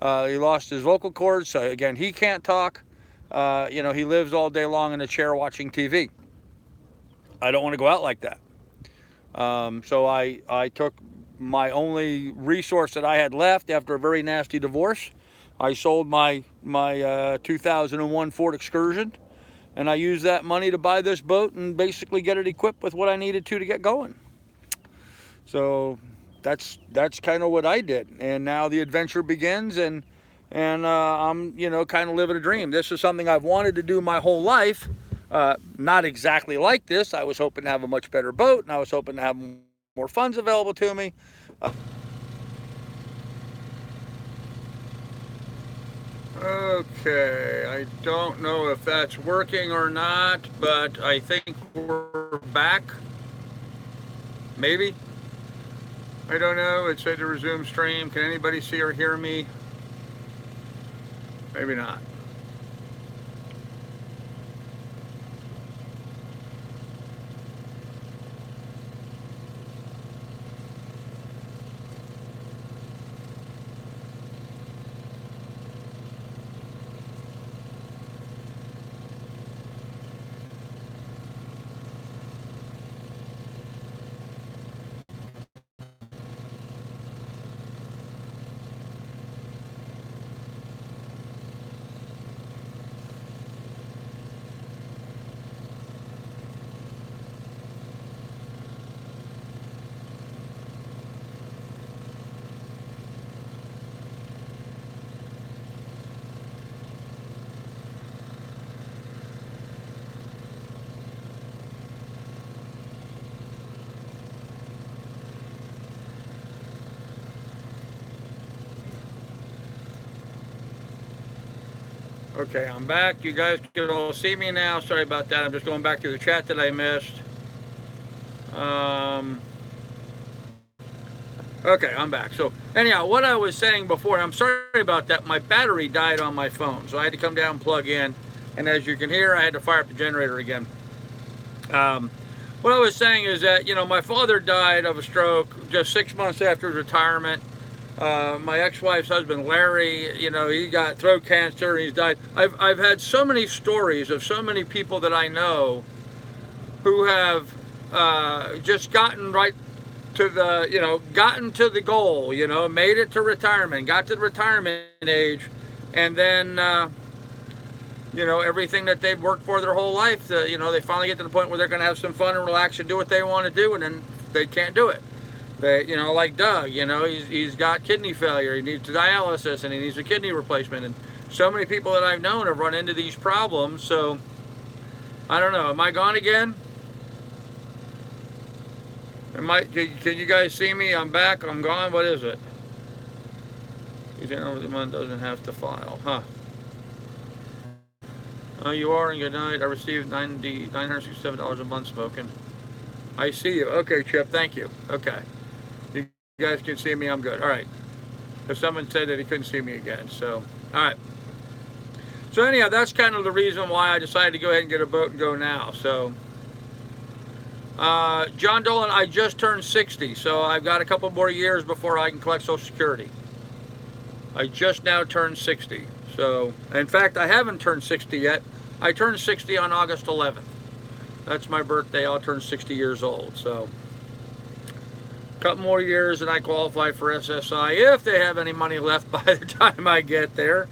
He lost his vocal cords, so again, he can't talk. You know, he lives all day long in a chair watching TV. I don't want to go out like that. So I took my only resource that I had left after a very nasty divorce. I sold my 2001 Ford Excursion, and I used that money to buy this boat and basically get it equipped with what I needed to get going. So that's kind of what I did, and now the adventure begins, and I'm, you know, kind of living a dream. This is something I've wanted to do my whole life. Not exactly like this. I was hoping to have a much better boat, and I was hoping to have more funds available to me. Okay, I don't know if that's working or not, but I think we're back. Maybe. I don't know. It said to resume stream. Can anybody see or hear me? Maybe not. Okay, I'm back. You guys can all see me now. Sorry about that. I'm just going back to the chat that I missed. Okay, I'm back. So anyhow, what I was saying before, I'm sorry about that. My battery died on my phone, so I had to come down and plug in. And as you can hear, I had to fire up the generator again. What I was saying is that, you know, my father died of a stroke just 6 months after his retirement. My ex-wife's husband, Larry, you know, he got throat cancer, he's died. I've had so many stories of so many people that I know who have just gotten right to the, you know, gotten to the goal, you know, made it to retirement, got to the retirement age, and then, you know, everything that they've worked for their whole life, you know, they finally get to the point where they're going to have some fun and relax and do what they want to do, and then they can't do it. They, you know, like Doug, you know, he's got kidney failure, he needs dialysis, and he needs a kidney replacement, and so many people that I've known have run into these problems. So I don't know, am I gone again? Can you guys see me? I'm back, I'm gone, what is it? You think over the month doesn't have to file, huh? Oh, you are, and good night. I received $967 a month smoking. I see you. Okay, Chip, thank you. Okay. You guys can see me, I'm good. All right. If someone said that he couldn't see me again, so, all right. So anyhow, that's kind of the reason why I decided to go ahead and get a boat and go now. So, John Dolan, I just turned 60, so I've got a couple more years before I can collect Social Security. I just now turned 60. So, in fact, I haven't turned 60 yet. I turned 60 on August 11th. That's my birthday. I'll turn 60 years old. So, a couple more years and I qualify for SSI if they have any money left by the time I get there.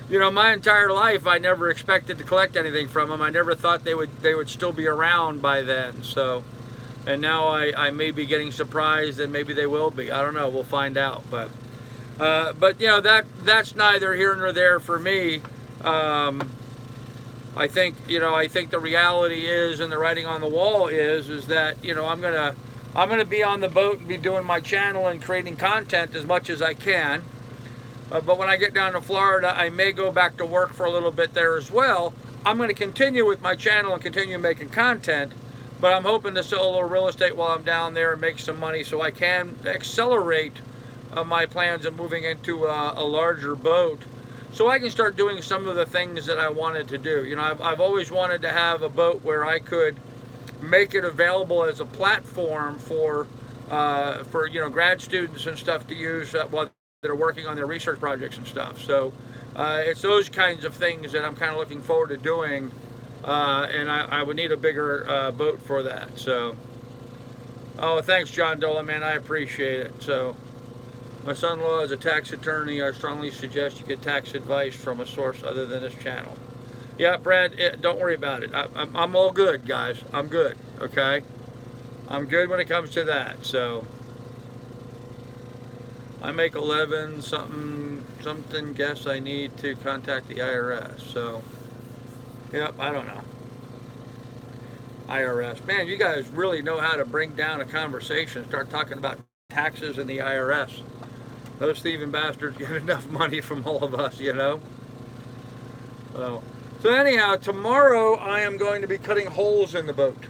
You know, my entire life I never expected to collect anything from them. I never thought they would still be around by then. So, And now I may be getting surprised, and maybe they will be. I don't know. We'll find out. But you know, that's neither here nor there for me. I think, you know, I think the reality is, and the writing on the wall is that, you know, I'm gonna be on the boat and be doing my channel and creating content as much as I can. But when I get down to Florida, I may go back to work for a little bit there as well. I'm going to continue with my channel and continue making content, but I'm hoping to sell a little real estate while I'm down there and make some money so I can accelerate my plans of moving into a larger boat, so I can start doing some of the things that I wanted to do. You know, I've always wanted to have a boat where I could make it available as a platform for you know, grad students and stuff to use while that are working on their research projects and stuff. So it's those kinds of things that I'm kind of looking forward to doing, and I would need a bigger boat for that. So, oh, thanks, John Dolan, man, I appreciate it. So, my son-in-law is a tax attorney. I strongly suggest you get tax advice from a source other than this channel. Yeah, Brad, don't worry about it. I'm all good, guys. I'm good, okay? I'm good when it comes to that, so. I make 11 something, guess I need to contact the IRS. So, yep, I don't know. IRS. Man, you guys really know how to bring down a conversation, start talking about taxes and the IRS. Those thieving bastards get enough money from all of us, you know. So anyhow, tomorrow I am going to be cutting holes in the boat.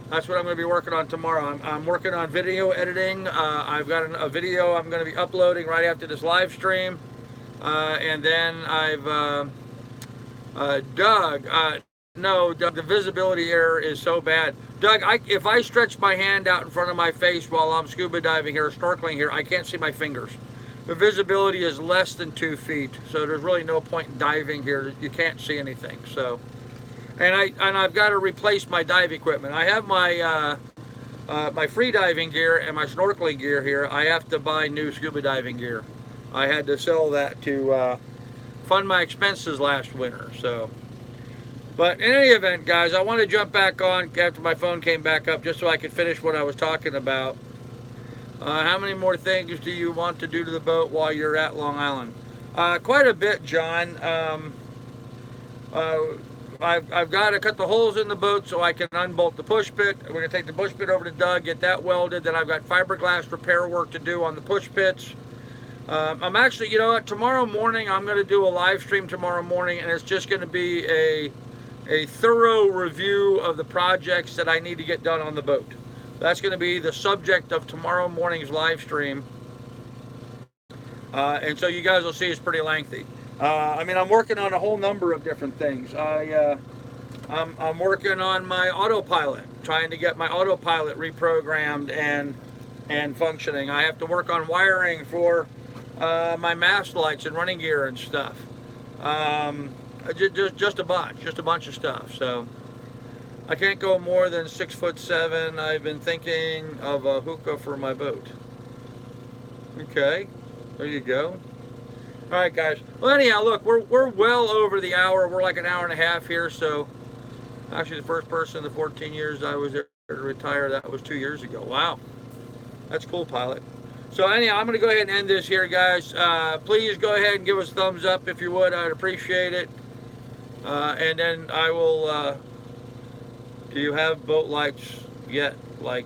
That's what I'm going to be working on tomorrow. I'm working on video editing. I've got a video I'm going to be uploading right after this live stream. And then I've, Doug, no, Doug, the visibility error is so bad. Doug, if I stretch my hand out in front of my face while I'm scuba diving here, or snorkeling here, I can't see my fingers. The visibility is less than 2 feet, so there's really no point in diving here. You can't see anything, so. And I've got to replace my dive equipment. I have my my free diving gear and my snorkeling gear here. I have to buy new scuba diving gear. I had to sell that to fund my expenses last winter. So, but in any event, guys, I want to jump back on after my phone came back up just so I could finish what I was talking about. How many more things do you want to do to the boat while you're at Long Island? Quite a bit, John. I've got to cut the holes in the boat so I can unbolt the push pit. We're going to take the push pit over to Doug, get that welded. Then I've got fiberglass repair work to do on the push pits. I'm actually, you know what, tomorrow morning I'm going to do a live stream tomorrow morning, and it's just going to be a thorough review of the projects that I need to get done on the boat. That's going to be the subject of tomorrow morning's live stream. And so you guys will see it's pretty lengthy. I mean, I'm working on a whole number of different things. I'm working on my autopilot, trying to get my autopilot reprogrammed and functioning. I have to work on wiring for my mast lights and running gear and stuff. Just a bunch of stuff. So I can't go more than 6'7". I've been thinking of a hookah for my boat. Okay, there you go. All right, guys. Well, anyhow, look, we're well over the hour. We're like an hour and a half here. So, actually, the first person in the 14 years I was there to retire, that was 2 years ago. Wow, that's cool, pilot. So, anyhow, I'm going to go ahead and end this here, guys. Please go ahead and give us a thumbs up if you would. I'd appreciate it. And then I will. Do you have boat lights yet? Like,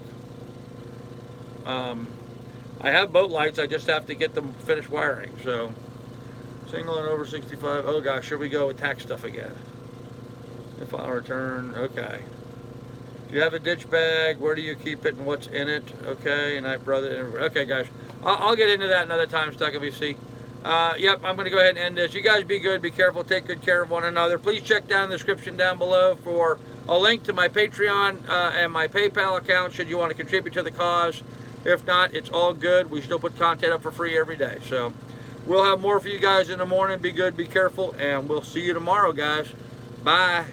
I have boat lights. I just have to get them finished wiring. So. Single and over 65. Oh gosh, here we go with tax stuff again. If I return, okay. Do you have a ditch bag? Where do you keep it and what's in it? Okay, and I brother. Okay, guys, I'll get into that another time. Stuck WC. Yep, I'm going to go ahead and end this. You guys be good, be careful, take good care of one another. Please check down the description down below for a link to my Patreon and my PayPal account should you want to contribute to the cause. If not, it's all good. We still put content up for free every day. So. We'll have more for you guys in the morning. Be good, be careful, and we'll see you tomorrow, guys. Bye.